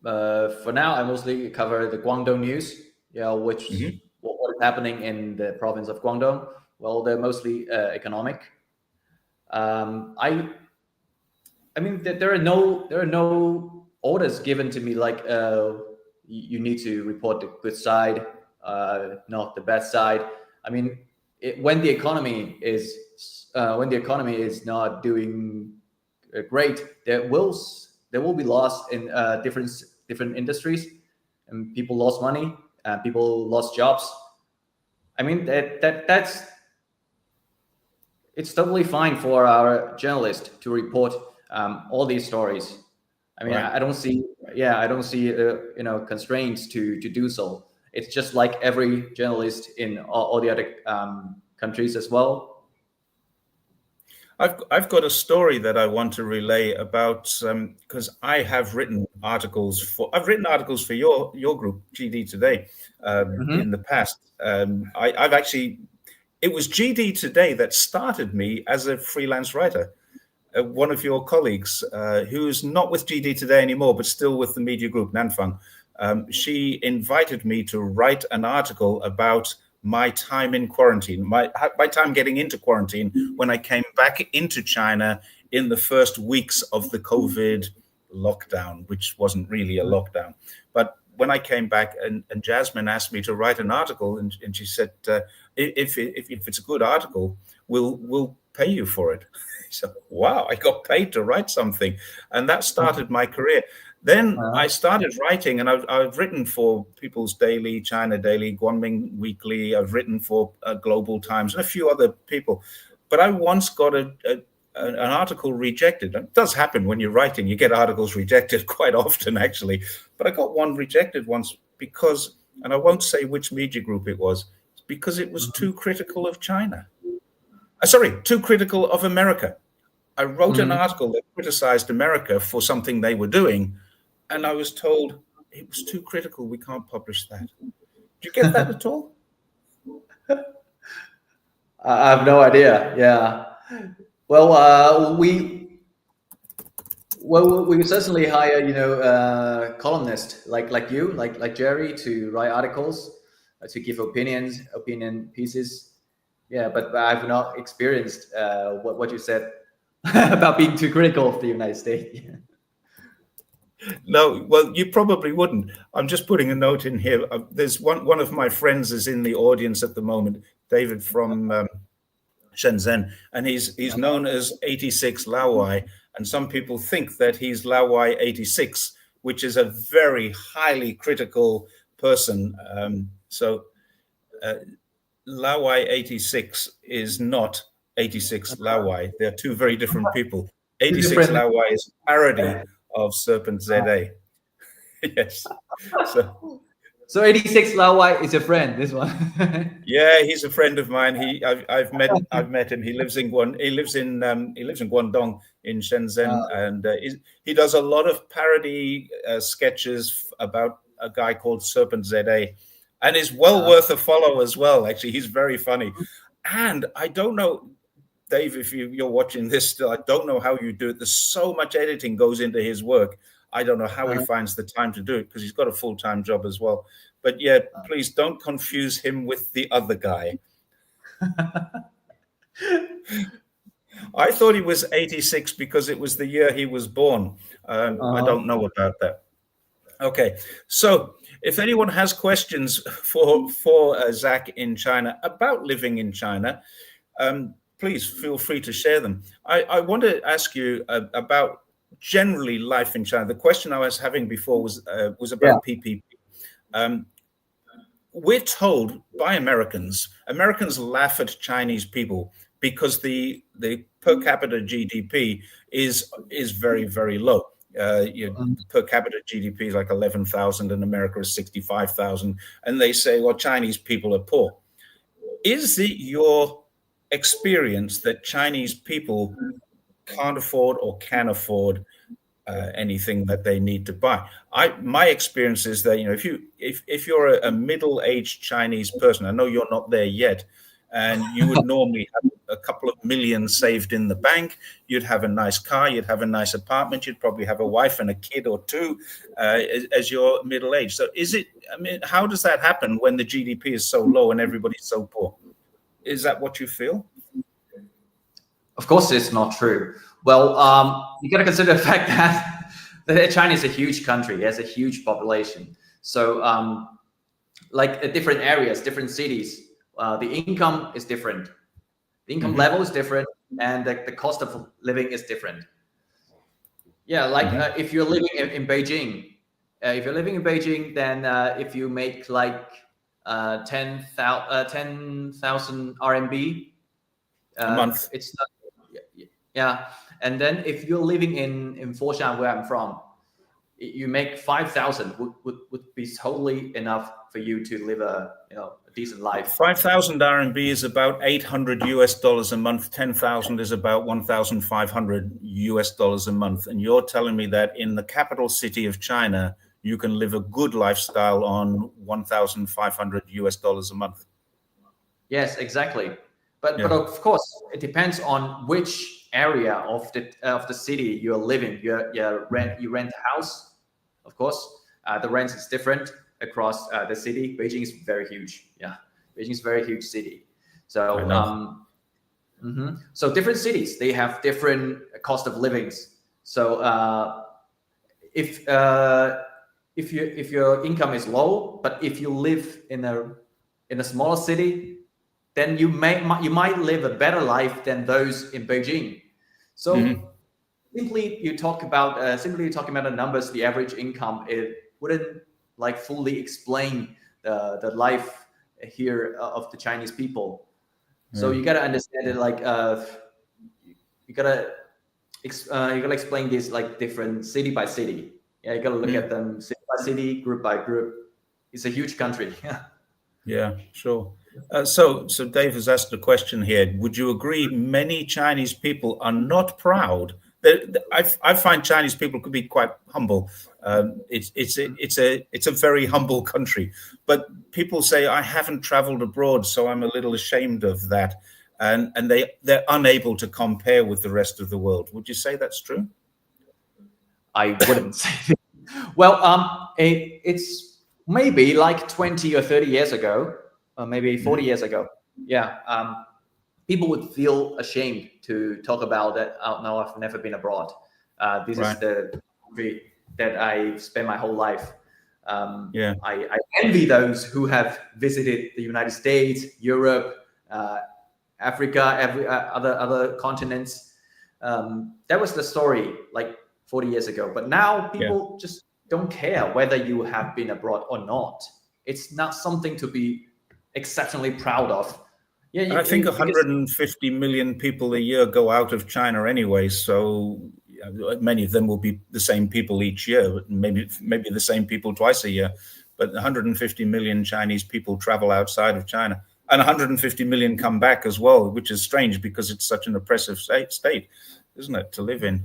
for now, I mostly cover the Guangdong news. Yeah, which Mm-hmm. what is happening in the province of Guangdong. Well, they're mostly economic. I mean, there are no orders given to me like you need to report the good side, not the bad side. I mean, when the economy is not doing great, there will be loss in different industries, and people lost money, people lost jobs. I mean, that's it's totally fine for our journalist to report all these stories. I mean, Right. I don't see, yeah, I don't see, constraints to do so. It's just like every journalist in all the other countries as well. I've got a story that I want to relay about because I've written articles for your group GD Today Hmm. in the past. I've actually it was GD Today that started me as a freelance writer. One of your colleagues, who's not with GD Today anymore, but still with the media group Nanfang, she invited me to write an article about my time in quarantine, my time getting into quarantine when I came back into China in the first weeks of the COVID lockdown, which wasn't really a lockdown. But when I came back, and Jasmine asked me to write an article, and she said, if it's a good article, we'll pay you for it. So, wow, I got paid to write something. And that started my career. Then I started writing, and I've written for People's Daily, China Daily, Guangming Weekly. I've written for Global Times and a few other people. But I once got an article rejected. It does happen when you're writing. You get articles rejected quite often, actually. But I got one rejected once because, and I won't say which media group it was, because it was too critical of China. Sorry, too critical of America. I wrote an Hmm. article that criticized America for something they were doing, and I was told it was too critical. We can't publish that. Do you get that at all? I have no idea. Yeah. Well, we certainly hire, columnists like you, like Jerry, to write articles, to give opinion pieces. Yeah, but I've not experienced what you said about being too critical of the United States. No, well, you probably wouldn't. I'm just putting a note in here. There's one of my friends is in the audience at the moment, David from Shenzhen, and he's known as 86 Lawai, and some people think that he's Lawai 86, which is a very highly critical person. So Lawai 86 is not 86 Lawai. They're two very different people. Two 86 different. Lawai is a parody of Serpent ZA. Yes. So So 86 Lawai is a friend. This one. yeah, he's a friend of mine. I've met him. He lives in Guangdong in Shenzhen, and he does a lot of parody sketches about a guy called Serpent ZA, and is well worth a follow as well. Actually, he's very funny. And I don't know, Dave, if you're watching this still, I don't know how you do it. There's so much editing goes into his work. I don't know how he finds the time to do it because he's got a full-time job as well. But yeah, please don't confuse him with the other guy. I thought he was 86 because it was the year he was born. I don't know about that. Okay, so if anyone has questions for Zach in China about living in China, please feel free to share them. I want to ask you about generally life in China. The question I was having before was about PPP. We're told by Americans laugh at Chinese people because the per capita GDP is very, very low. The per capita GDP is like 11,000 and America is 65,000. And they say, well, Chinese people are poor. Is it your experience that Chinese people can't afford or can afford anything that they need to buy? My experience is that if you're a middle-aged Chinese person, I know you're not there yet, and you would normally have a couple of million saved in the bank. You'd have a nice car, you'd have a nice apartment, you'd probably have a wife and a kid or two as you're middle aged. So how does that happen when the GDP is so low and everybody's so poor? Is that what you feel? Of course, it's not true. Well, you got to consider the fact that China is a huge country. It has a huge population. So, like different areas, different cities, the income is different. The income level is different, and the cost of living is different. Yeah, like if you're living in Beijing, then if you make like 10,000 RMB a month, it's not. Yeah, and then if you're living in Foshan, where I'm from, you make 5,000 would be totally enough for you to live a decent life. 5,000 RMB is about $800 a month. 10,000 is about $1,500 a month. And you're telling me that in the capital city of China, you can live a good lifestyle on $1,500 a month. Yes, exactly. But of course, it depends on which area of the city you're living. You rent a house, of course. The rent is different across the city. Beijing is very huge. Yeah, Beijing is a very huge city. So so different cities, they have different cost of livings. So if your income is low, but if you live in a smaller city, then you might live a better life than those in Beijing. So simply talking about the numbers, the average income, it wouldn't like fully explain the life here of the Chinese people. So you gotta understand it like you gotta explain this like different city by city. Yeah, you gotta look at them city by city, group by group. It's a huge country. Yeah, sure. So Dave has asked a question here. Would you agree many Chinese people are not proud? I find Chinese people could be quite humble. It's a very humble country, but people say I haven't traveled abroad, so I'm a little ashamed of that, and they're unable to compare with the rest of the world. Would you say that's true? I wouldn't say that. Well, it's maybe like 20 or 30 years ago, or maybe 40 years ago. Yeah. People would feel ashamed to talk about that. Oh, no, I've never been abroad. This is the country that I spent my whole life. I envy those who have visited the United States, Europe, Africa, other continents. That was the story like 40 years ago. But now people just don't care whether you have been abroad or not. It's not something to be exceptionally proud of. Yeah, I think 150 million people a year go out of China anyway, so many of them will be the same people each year, maybe the same people twice a year, but 150 million Chinese people travel outside of China, and 150 million come back as well, which is strange because it's such an oppressive state, isn't it, to live in?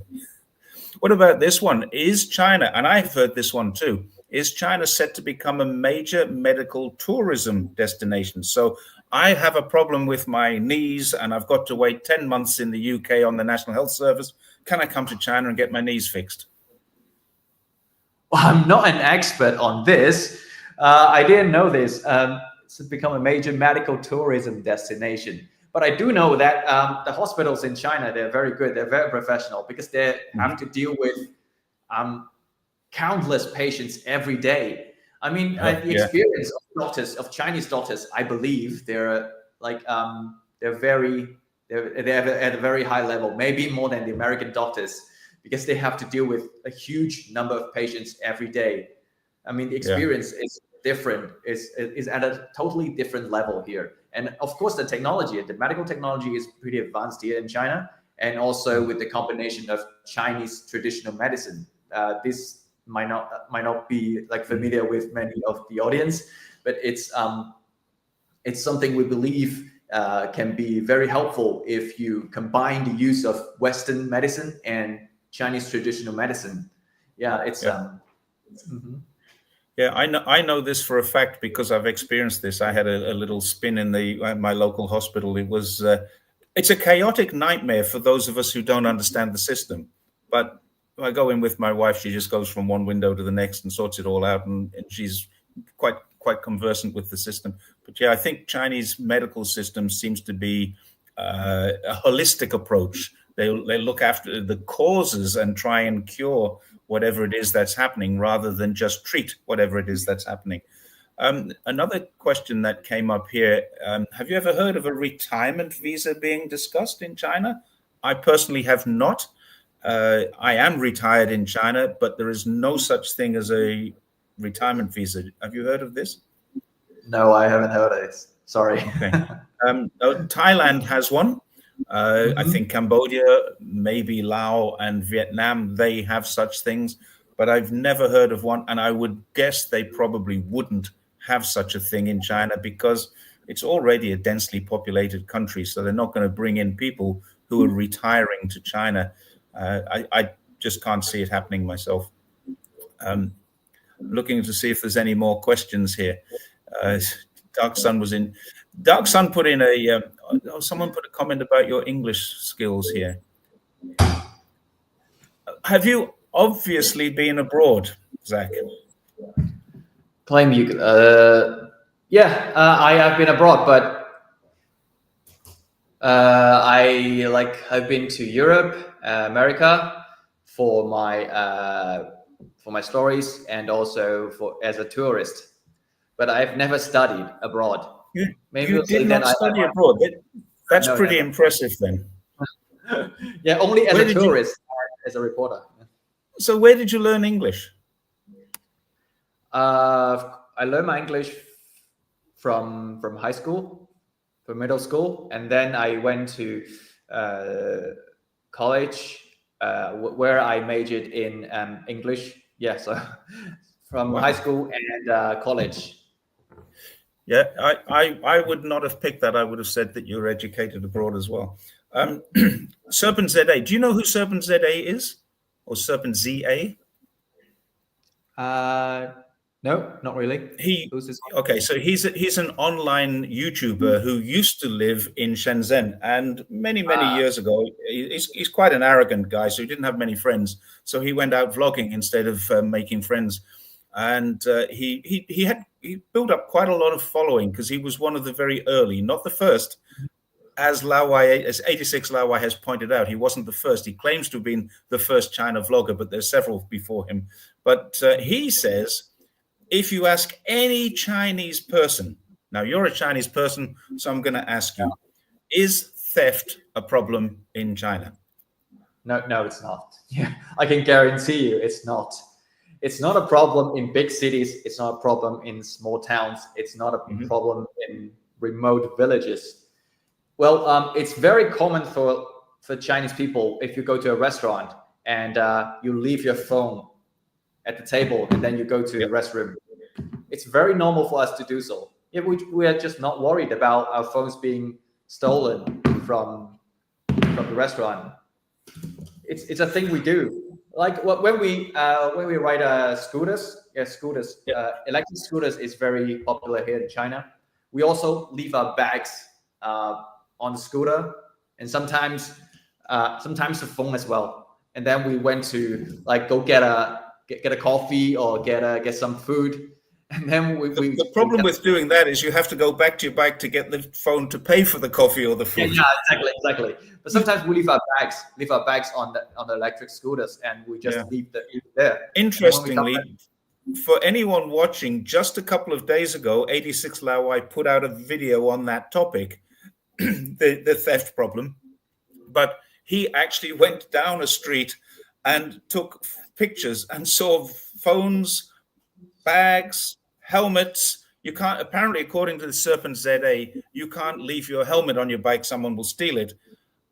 What about this one? Is China, and I've heard this one too, is China set to become a major medical tourism destination? So I have a problem with my knees and I've got to wait 10 months in the UK on the National Health Service. Can I come to China and get my knees fixed? Well, I'm not an expert on this. I didn't know this. It's become a major medical tourism destination. But I do know that the hospitals in China, they're very good. They're very professional because they have to deal with countless patients every day. I mean, the experience of doctors, of Chinese doctors, I believe they're like they're at a very high level, maybe more than the American doctors, because they have to deal with a huge number of patients every day. I mean, the experience is different, is at a totally different level here. And of course, the medical technology is pretty advanced here in China, and also with the combination of Chinese traditional medicine. This might not be like familiar with many of the audience, but it's something we believe can be very helpful if you combine the use of Western medicine and Chinese traditional medicine. Yeah, it's Yeah, I know this for a fact because I've experienced this. I had a little spin in my local hospital. It's a chaotic nightmare for those of us who don't understand the system. But I go in with my wife. She just goes from one window to the next and sorts it all out, and she's quite conversant with the system. But yeah, I think Chinese medical system seems to be a holistic approach. They look after the causes and try and cure whatever it is that's happening, rather than just treat whatever it is that's happening. Another question that came up here: have you ever heard of a retirement visa being discussed in China? I personally have not. I am retired in China, but there is no such thing as a retirement visa. Have you heard of this? No, I haven't heard of it. Sorry. Okay. Thailand has one. I think Cambodia, maybe Laos and Vietnam, they have such things, but I've never heard of one. And I would guess they probably wouldn't have such a thing in China because it's already a densely populated country. So they're not going to bring in people who are retiring to China. I just can't see it happening myself. Looking to see if there's any more questions here. Dark Sun was in. Dark Sun put in someone put a comment about your English skills here. Have you obviously been abroad, Zach? Claim you. Yeah, I have been abroad, but I've been to Europe, America for my stories and also as a tourist. But I've never studied abroad. You did not study abroad. That's pretty impressive then. Yeah, only as a tourist, as a reporter. So where did you learn English? I learned my English from high school, from middle school, and then I went to college where I majored in English. Yeah, so from high school and college. Yeah, I would not have picked that. I would have said that you were educated abroad as well. Serpent ZA. Do you know who Serpent ZA is? Or Serpent ZA? No, not really. Okay, so he's an online YouTuber who used to live in Shenzhen, and many years ago, he's quite an arrogant guy, so he didn't have many friends. So he went out vlogging instead of making friends. And he built up quite a lot of following because he was one of the very early, not the first, as 86 Lawai has pointed out. He wasn't the first. He claims to have been the first China vlogger, but there's several before him. But he says, if you ask any Chinese person, now you're a Chinese person, so I'm going to ask you, is theft a problem in China? No, it's not. Yeah, I can guarantee you it's not. It's not a problem in big cities. It's not a problem in small towns. It's not a problem in remote villages. Well, it's very common for Chinese people if you go to a restaurant and you leave your phone at the table and then you go to the restroom. It's very normal for us to do so. Yeah, we are just not worried about our phones being stolen from the restaurant. It's a thing we do. Like when we ride scooters, electric scooters is very popular here in China. We also leave our bags on the scooter, and sometimes the phone as well. And then we went to go get a coffee or get some food. And then the problem with doing that is you have to go back to your bike to get the phone to pay for the coffee or the food. Yeah, exactly. But sometimes we leave our bags on the electric scooters, and we just leave it there. Interestingly, for anyone watching, just a couple of days ago, 86 Lawai put out a video on that topic, the theft problem. But he actually went down a street and took pictures and saw phones, bags, helmets. You can't, apparently, according to the Serpent ZA, you can't leave your helmet on your bike. Someone will steal it.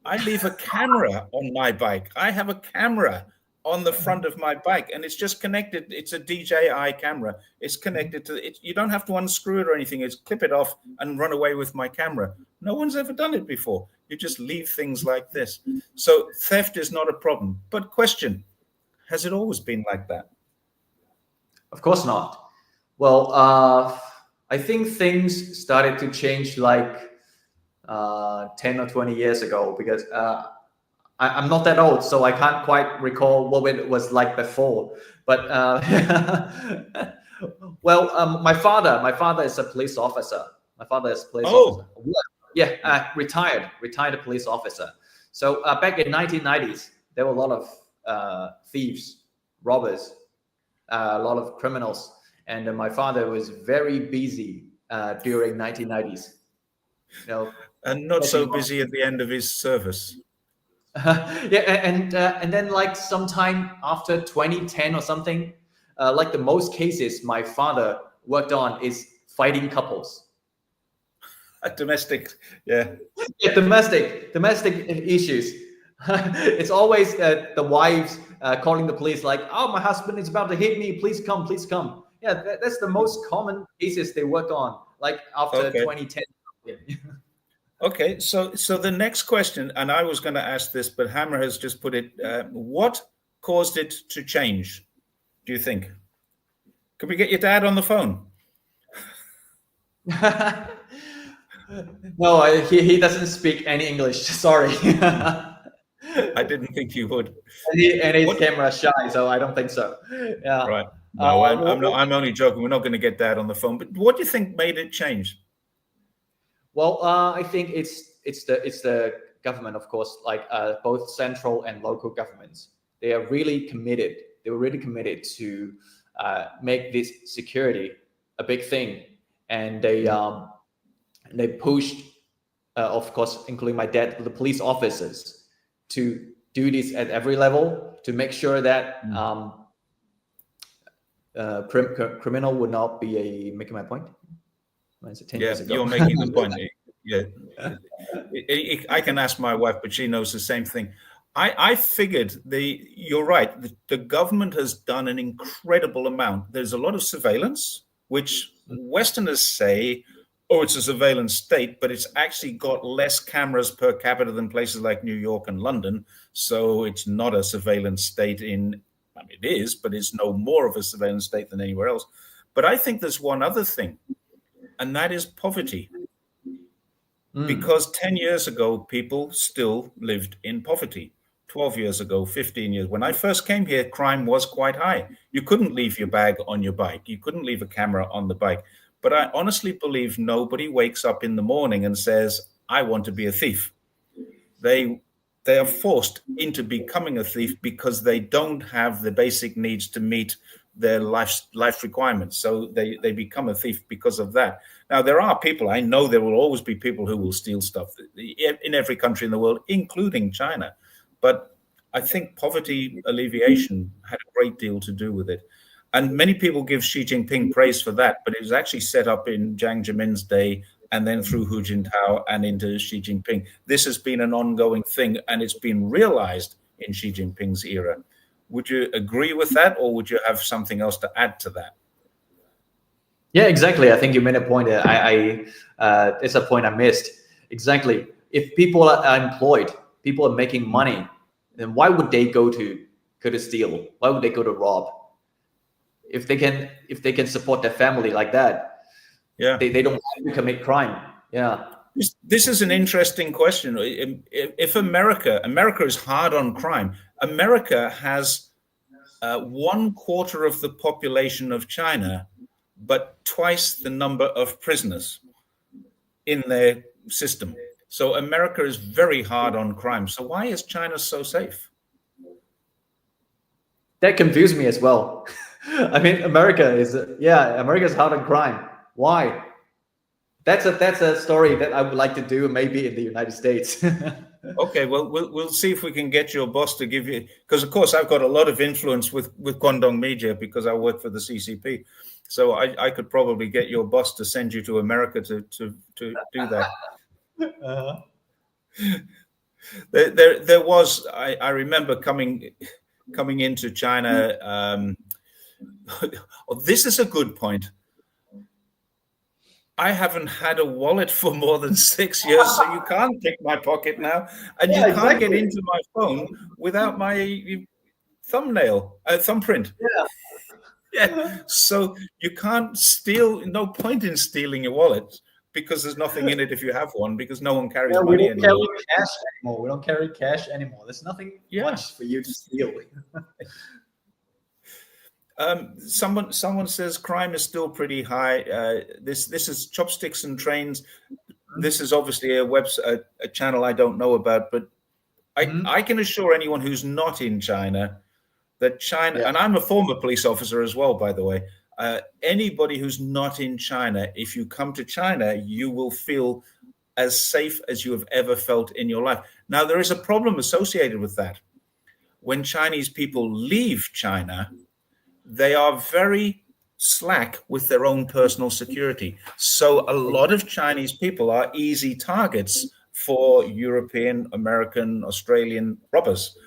I leave a camera on my bike. I have a camera on the front of my bike, and it's just connected. It's a DJI camera. It's connected to it. You don't have to unscrew it or anything. It's clip it off and run away with my camera. No one's ever done it before. You just leave things like this. So theft is not a problem. But question, has it always been like that? Of course not. Well, I think things started to change like 10 or 20 years ago, because I'm not that old, so I can't quite recall what it was like before. But well, my father is a police officer. My father is a police officer. Oh, Yeah, retired police officer. So back in 1990s, there were a lot of thieves, robbers, a lot of criminals, and my father was very busy during 1990s. You know, and not so catching busy at the end of his service. yeah, and then like sometime after 2010 or something, like the most cases my father worked on is fighting couples. Domestic, yeah. Yeah, domestic issues. It's always the wives calling the police like, "Oh, my husband is about to hit me. Please come, please come." Yeah, that's the most common cases they work on. Like after Okay. 2010. Okay, so the next question, and I was going to ask this, but Hammer has just put it. What caused it to change? Do you think? Could we get your dad on the phone? No, he doesn't speak any English. Sorry. I didn't think you would. And he's What? camera shy, so I don't think so. Yeah. Right. No, I'm not. Well, I'm only joking. We're not going to get dad on the phone. But what do you think made it change? well, I think it's the government, of course, like both central and local governments. They are really committed. They were really committed to make this security a big thing, and they pushed, of course, including my dad, the police officers, to do this at every level to make sure that criminal would not be making my point. Is it 10 Yeah, years ago? you're making the point. Yeah, I can ask my wife, but she knows the same thing. I figured you're right. The government has done an incredible amount. There's a lot of surveillance, which Westerners say, oh, it's a surveillance state, but it's actually got less cameras per capita than places like New York and London. So it's not a surveillance state I mean, it is, but it's no more of a surveillance state than anywhere else. But I think there's one other thing, and that is poverty. Because 10 years ago, people still lived in poverty. 12 years ago, 15 years. When I first came here, crime was quite high. You couldn't leave your bag on your bike. You couldn't leave a camera on the bike. But I honestly believe nobody wakes up in the morning and says, I want to be a thief. They are forced into becoming a thief because they don't have the basic needs to meet their life requirements. So they become a thief because of that. Now, there are people, I know there will always be people who will steal stuff in every country in the world, including China. But I think poverty alleviation had a great deal to do with it. And many people give Xi Jinping praise for that, but it was actually set up in Jiang Zemin's day and then through Hu Jintao and into Xi Jinping. This has been an ongoing thing, and it's been realized in Xi Jinping's era. Would you agree with that, or would you have something else to add to that? Yeah, exactly. I think you made a point. It's a point I missed. Exactly. If people are employed, people are making money, then why would they go to steal? Why would they go to rob? If they can support their family like that, yeah, they don't have to commit crime. Yeah. This is an interesting question. If America is hard on crime, America has 1/4 of the population of China, but twice the number of prisoners in their system. So America is very hard on crime. So why is China so safe? That confused me as well. I mean, America's hard on crime. Why? That's a story that I would like to do maybe in the United States. Okay, well, we'll see if we can get your boss to give you, because of course I've got a lot of influence with Guangdong Media because I work for the CCP, so I could probably get your boss to send you to America to do that. There was, I remember coming into China. This is a good point. I haven't had a wallet for more than 6 years, so you can't pick my pocket now, and you can't get into my phone without my thumbprint. Yeah. Yeah. So you can't steal. No point in stealing your wallet because there's nothing in it if you have one, because no one carries Yeah, we money don't carry anymore. cash anymore. We don't carry cash anymore. There's nothing Yeah. much for you to steal. Someone says crime is still pretty high. This is Chopsticks and Trains. This is obviously a channel I don't know about, but I can assure anyone who's not in China that China, Yeah. and I'm a former police officer as well, by the way. Anybody who's not in China, if you come to China, you will feel as safe as you have ever felt in your life. Now, there is a problem associated with that. When Chinese people leave China, they are very slack with their own personal security. So a lot of Chinese people are easy targets for European, American, Australian robbers,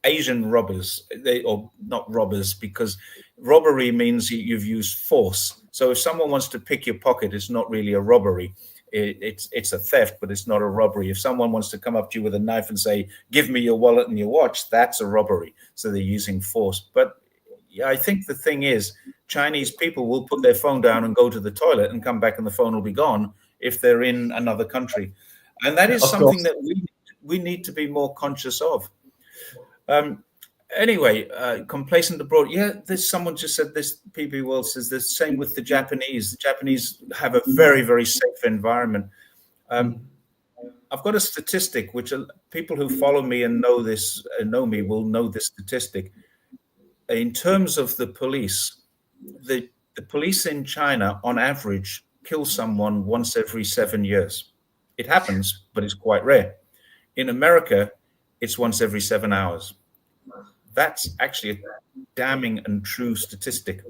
Asian robbers, or not robbers, because robbery means you've used force. So if someone wants to pick your pocket, it's not really a robbery. It's a theft, but it's not a robbery. If someone wants to come up to you with a knife and say, "Give me your wallet and your watch," that's a robbery. So they're using force. But I think the thing is, Chinese people will put their phone down and go to the toilet and come back and the phone will be gone if they're in another country. And that is Of something course. that we need to be more conscious of. Anyway, complacent abroad. Yeah, there's someone just said this. PB World says the same with the Japanese. The Japanese have a very, very safe environment. I've got a statistic which people who follow me and know me will know this statistic. In terms of the police, the police in China, on average, kill someone once every 7 years. It happens, but it's quite rare. In America, it's once every 7 hours. That's actually a damning and true statistic.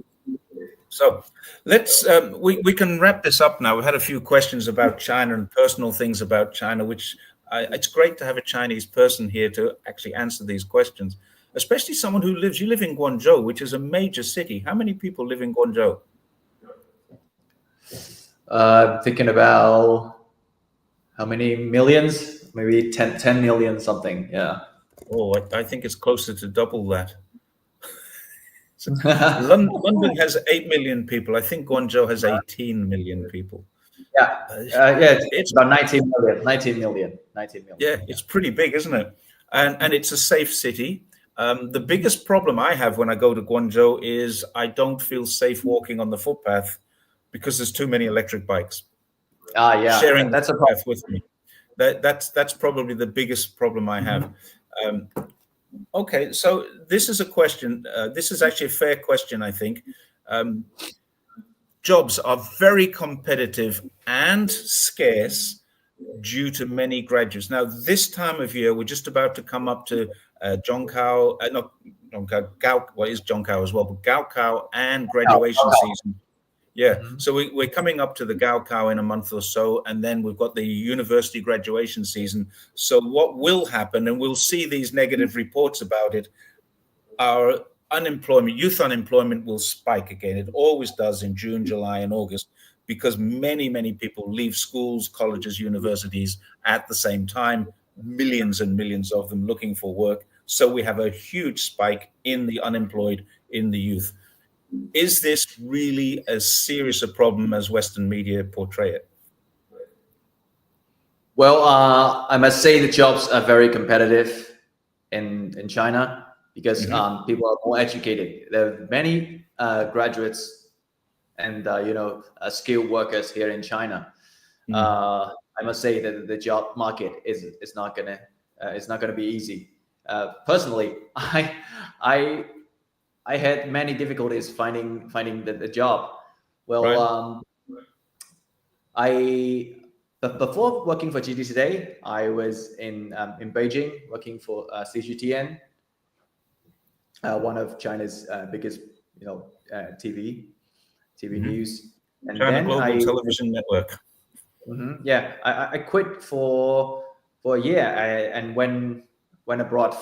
So let's we can wrap this up now. We've had a few questions about China and personal things about China, which it's great to have a Chinese person here to actually answer these questions, especially someone who you live in Guangzhou, which is a major city. How many people live in Guangzhou? Thinking about how many millions? Maybe 10 million something. Yeah. Oh, I think it's closer to double that. London has 8 million people. I think Guangzhou has 18 million people. Yeah. Yeah. It's about 19 million. 19 million. 19 million. Yeah, it's pretty big, isn't it? And it's a safe city. The biggest problem I have when I go to Guangzhou is I don't feel safe walking on the footpath because there's too many electric bikes. Yeah. Sharing that's the a problem footpath with me. That's probably the biggest problem I have. Okay, so this is a question. This is actually a fair question, I think. Jobs are very competitive and scarce due to many graduates. Now, this time of year, we're just about to come up to Zhongkao, not Zhongkao, Gao, well, it's Zhongkao as well, but Gaokao and graduation season. Yeah, so we're coming up to the Gaokao in a month or so, and then we've got the university graduation season. So what will happen, and we'll see these negative reports about it, our youth unemployment will spike again. It always does in June, July, and August, because many, many people leave schools, colleges, universities at the same time, millions and millions of them looking for work. So we have a huge spike in the unemployed, in the youth. Is this really as serious a problem as Western media portray it? Well, I must say the jobs are very competitive in China because people are more educated. There are many graduates and skilled workers here in China. I must say that the job market is not gonna be easy. Personally, I had many difficulties finding the job. Well, right. But before working for GT Today, I was in Beijing working for CGTN, one of China's biggest TV news. And China then Global Television Network. Yeah, I quit for a year and went abroad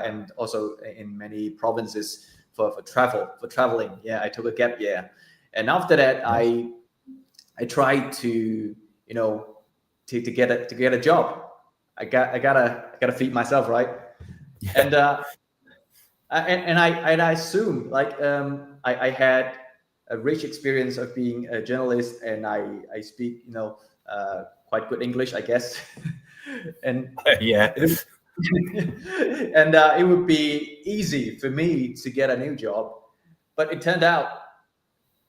and also in many provinces for traveling. Yeah, I took a gap year, and after that I tried to to get a job. I gotta feed myself, right? Yeah. And I assume like I had a rich experience of being a journalist, and I speak, quite good English, I guess. and Yeah. it, and it would be easy for me to get a new job, but it turned out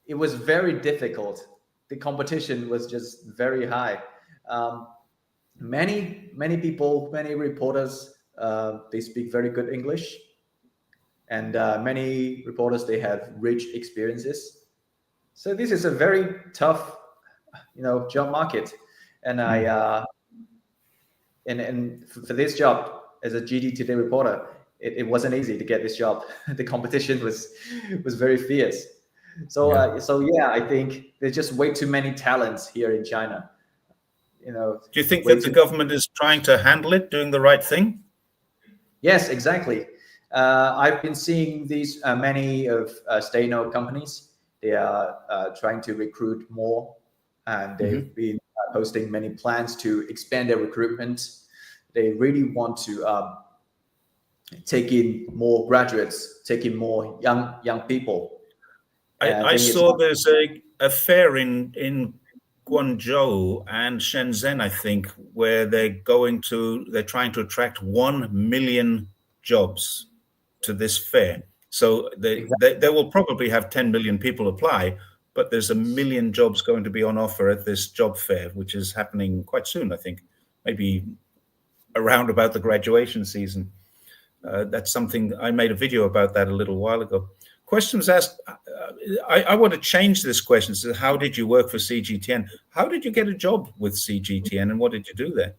it was very difficult. The competition was just very high. Many people, many reporters, they speak very good English, and many reporters, they have rich experiences. So this is a very tough, job market, and and for this job as a GD Today reporter, it wasn't easy to get this job. The competition was very fierce. So I think there's just way too many talents here in China. Do you think that the government is trying to handle it, doing the right thing? Yes, exactly. I've been seeing these many of state-owned companies. They are trying to recruit more, and they've been posting many plans to expand their recruitment. They really want to take in more graduates, take in more young people. I saw there's a fair in Guangzhou and Shenzhen, I think, where they're trying to attract 1 million jobs to this fair. So they will probably have 10 million people apply, but there's 1 million jobs going to be on offer at this job fair, which is happening quite soon, I think, maybe around about the graduation season. That's something, I made a video about that a little while ago. Questions asked, I want to change this question. So how did you work for CGTN? How did you get a job with CGTN, and what did you do there?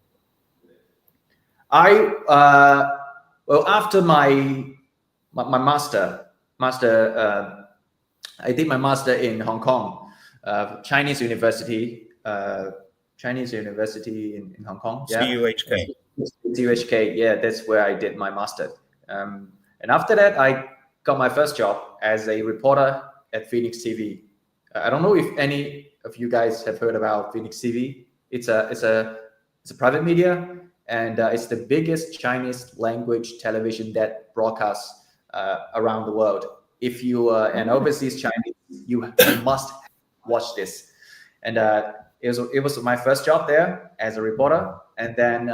Well, after my master, I did my master in Hong Kong, Chinese University in Hong Kong. Yeah. CUHK. CUHK, yeah, that's where I did my master. And after that, I got my first job as a reporter at Phoenix TV. I don't know if any of you guys have heard about Phoenix TV. It's a private media, and it's the biggest Chinese language television that broadcasts around the world. If you are an overseas Chinese, you must watch this. And it was my first job there as a reporter. And then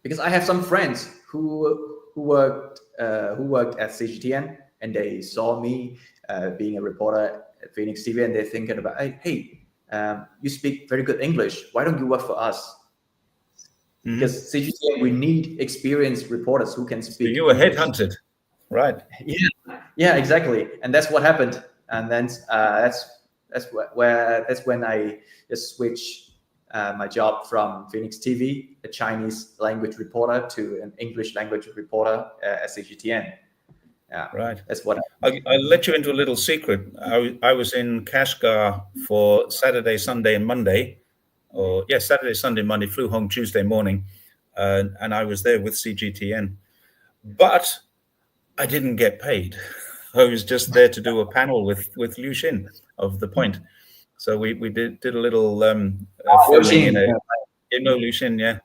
because I have some friends who worked at CGTN, and they saw me being a reporter at Phoenix TV, and they're thinking about, hey, you speak very good English. Why don't you work for us? Because CGTN, we need experienced reporters who can speak. So you were headhunted, right? Yeah, exactly. And that's what happened. And then that's when I just switched my job from Phoenix TV, a Chinese language reporter, to an English language reporter at CGTN. Yeah, right. That's what I'll let you into a little secret. I was in Kashgar for Saturday, Sunday, and Monday. Saturday, Sunday, Monday, flew home Tuesday morning, and I was there with CGTN. But I didn't get paid. I was just there to do a panel with Liu Xin of The Point. So we did a little filming in Liu Xin, yeah.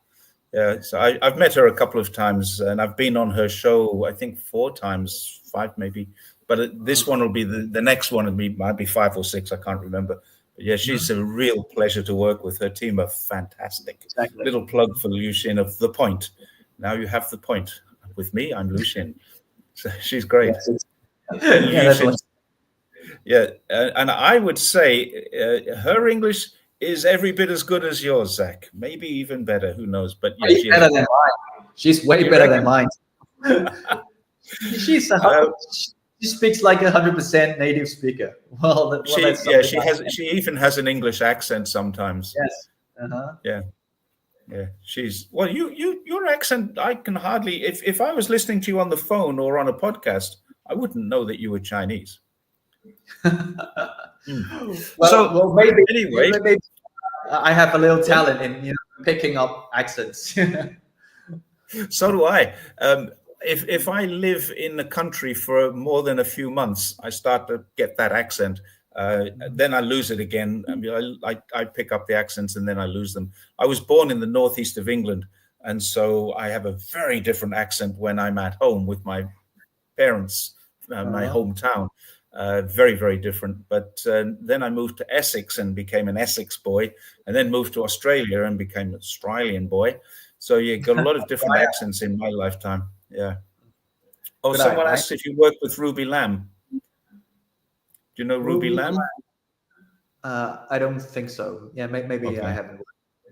So I've met her a couple of times, and I've been on her show, I think 4 times, 5 maybe. But this one will be the next one. Might be 5 or 6. I can't remember. But yeah, she's a real pleasure to work with. Her team are fantastic. Exactly. Little plug for Liu Xin of The Point. Now you have The Point. With me, I'm Liu Xin. So she's great. And I would say her English is every bit as good as yours, Zach. Maybe even better. Who knows? But yeah, she's better than mine. She's way better than mine. She speaks like 100% native speaker. She even has an English accent sometimes. Yes. Yeah. She's your accent. I can hardly. If I was listening to you on the phone or on a podcast, I wouldn't know that you were Chinese. Well, maybe I have a little talent in picking up accents. So do I. If I live in a country for more than a few months, I start to get that accent. Then I lose it again. I mean, I pick up the accents and then I lose them. I was born in the northeast of England, and so I have a very different accent when I'm at home with my parents my hometown. Very, very different. But then I moved to Essex and became an Essex boy, and then moved to Australia and became an Australian boy. So you got a lot of different accents in my lifetime. Yeah. Oh, someone asked if you work with Ruby Lamb. Do you know Ruby Lamb? I don't think so. Yeah, maybe okay. I haven't.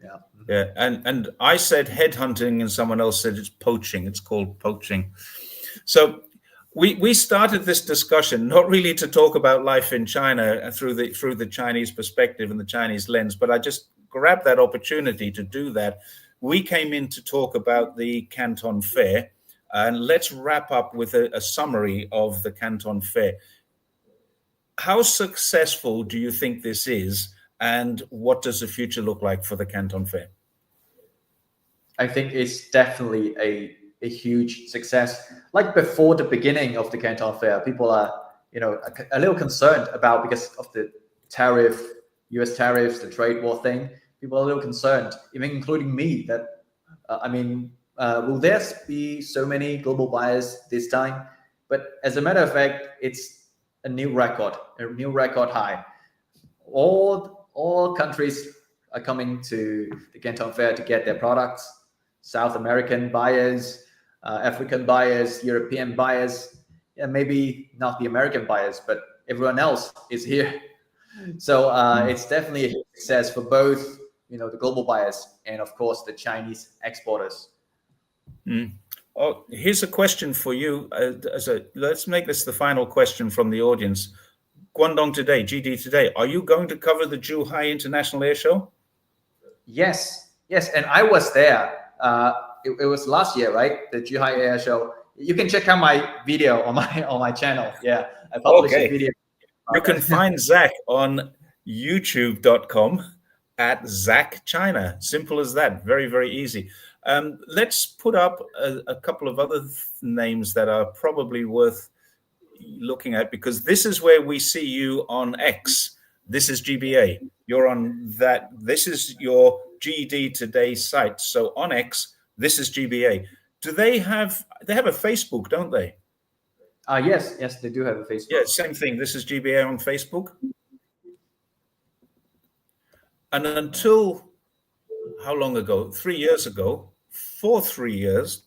Yeah. Yeah, and I said headhunting, and someone else said it's poaching. It's called poaching. So we started this discussion not really to talk about life in China through the Chinese perspective and the Chinese lens, but I just grabbed that opportunity to do that. We came in to talk about the Canton Fair, and let's wrap up with a summary of the Canton Fair. How successful do you think this is, and what does the future look like for the Canton Fair? I think it's definitely a huge success. Like before the beginning of the Canton Fair, people are, a little concerned about, because of the US tariffs, the trade war thing. People are a little concerned, even including me, that will there be so many global buyers this time? But as a matter of fact, it's a new record high. All countries are coming to the Canton Fair to get their products. South American buyers, African buyers, European buyers, maybe not the American buyers, but everyone else is here. So it's definitely a success for both, the global buyers and, of course, the Chinese exporters. Oh, here's a question for you. Let's make this the final question from the audience. Guangdong Today, GD Today, are you going to cover the Zhuhai International Air Show? Yes, and I was there. It was last year, right? The Zhuhai Air Show. You can check out my video on my channel. Yeah, I published a video. You can find Zach on youtube.com at Zach China. Simple as that. Very, very easy. Let's put up a couple of other names that are probably worth looking at, because this is where we see you on X. This is GBA. You're on that. This is your GD Today site. So on X, this is GBA. They have a Facebook, don't they? Yes, they do have a Facebook. Yeah, same thing. This is GBA on Facebook. And until how long ago? 3 years ago, for 3 years,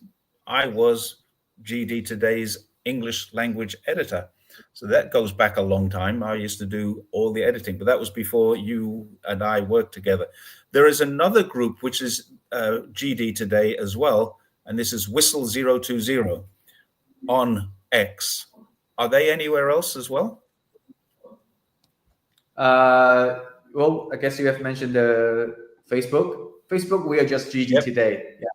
I was GD Today's English language editor. So that goes back a long time. I used to do all the editing, but that was before you and I worked together. There is another group which is GD Today as well, and this is Whistle020 on X. Are they anywhere else as well? Well, I guess you have mentioned Facebook. Facebook, we are just GD Today. Yeah.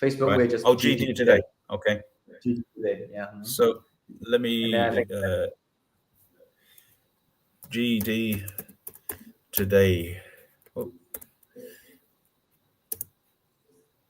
Facebook, right. We're just GD Today. Okay. GD Today. Yeah. So let me GD Today. Oh.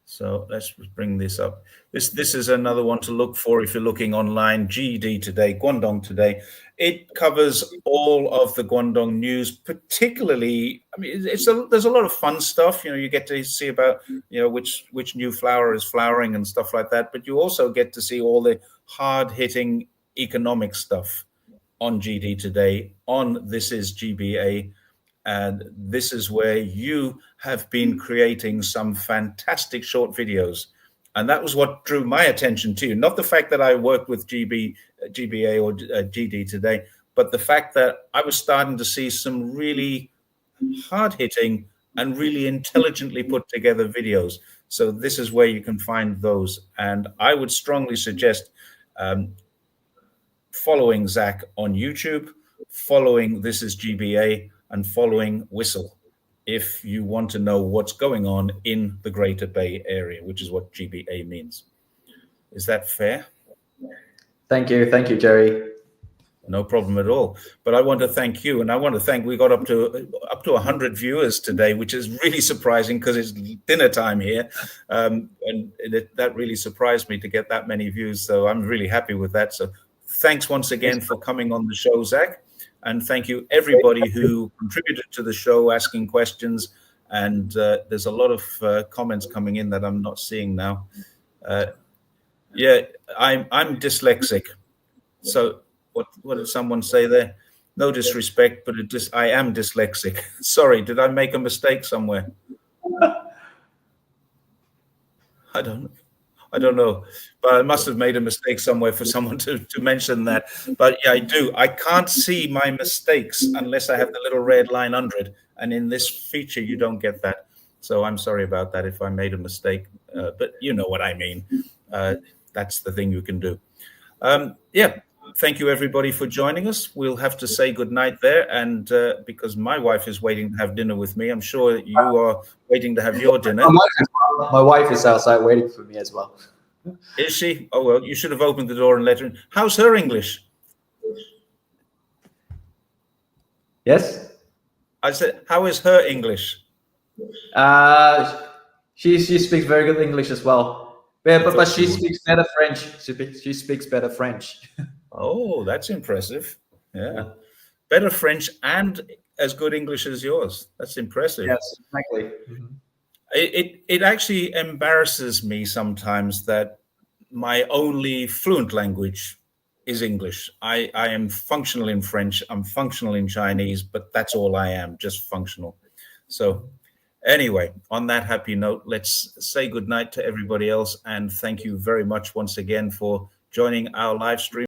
So let's bring this up. This is another one to look for if you're looking online. GD Today, Guangdong Today. It covers all of the Guangdong news, particularly. I mean, there's a lot of fun stuff. You get to see about which new flower is flowering and stuff like that. But you also get to see all the hard-hitting economic stuff on GD Today. On This Is GBA. And this is where you have been creating some fantastic short videos. And that was what drew my attention to you. Not the fact that I worked with GBA or GD Today, but the fact that I was starting to see some really hard-hitting and really intelligently put together videos. So this is where you can find those. And I would strongly suggest following Zach on YouTube, following This Is GBA, and following Whistle if you want to know what's going on in the Greater Bay Area, which is what GBA means. Is that fair? Thank you, Jerry. No problem at all. But I want to thank you, and I want to thank. We got up to 100 viewers today, which is really surprising because it's dinner time here, and that really surprised me to get that many views. So I'm really happy with that. So thanks once again for coming on the show, Zach. And thank you, everybody who contributed to the show, asking questions. And there's a lot of comments coming in that I'm not seeing now. I'm dyslexic. So what did someone say there? No disrespect, but I am dyslexic. Sorry, did I make a mistake somewhere? I don't know, but I must have made a mistake somewhere for someone to mention that. But yeah, I do. I can't see my mistakes unless I have the little red line under it. And in this feature, you don't get that. So I'm sorry about that if I made a mistake. But you know what I mean. That's the thing you can do. Yeah. Thank you, everybody, for joining us. We'll have to say goodnight there. And because my wife is waiting to have dinner with me, I'm sure you are waiting to have your dinner. My wife is outside waiting for me as well. Is she? Oh, well, you should have opened the door and let her in. How's her English? Yes? I said, how is her English? She speaks very good English as well. But she speaks better French. She speaks better French. Oh, that's impressive. Yeah. Better French and as good English as yours. That's impressive. Yes, exactly. Mm-hmm. It actually embarrasses me sometimes that my only fluent language is English. I am functional in French, I'm functional in Chinese, but that's all I am, just functional. So anyway, on that happy note, let's say goodnight to everybody else. And thank you very much once again for joining our live stream.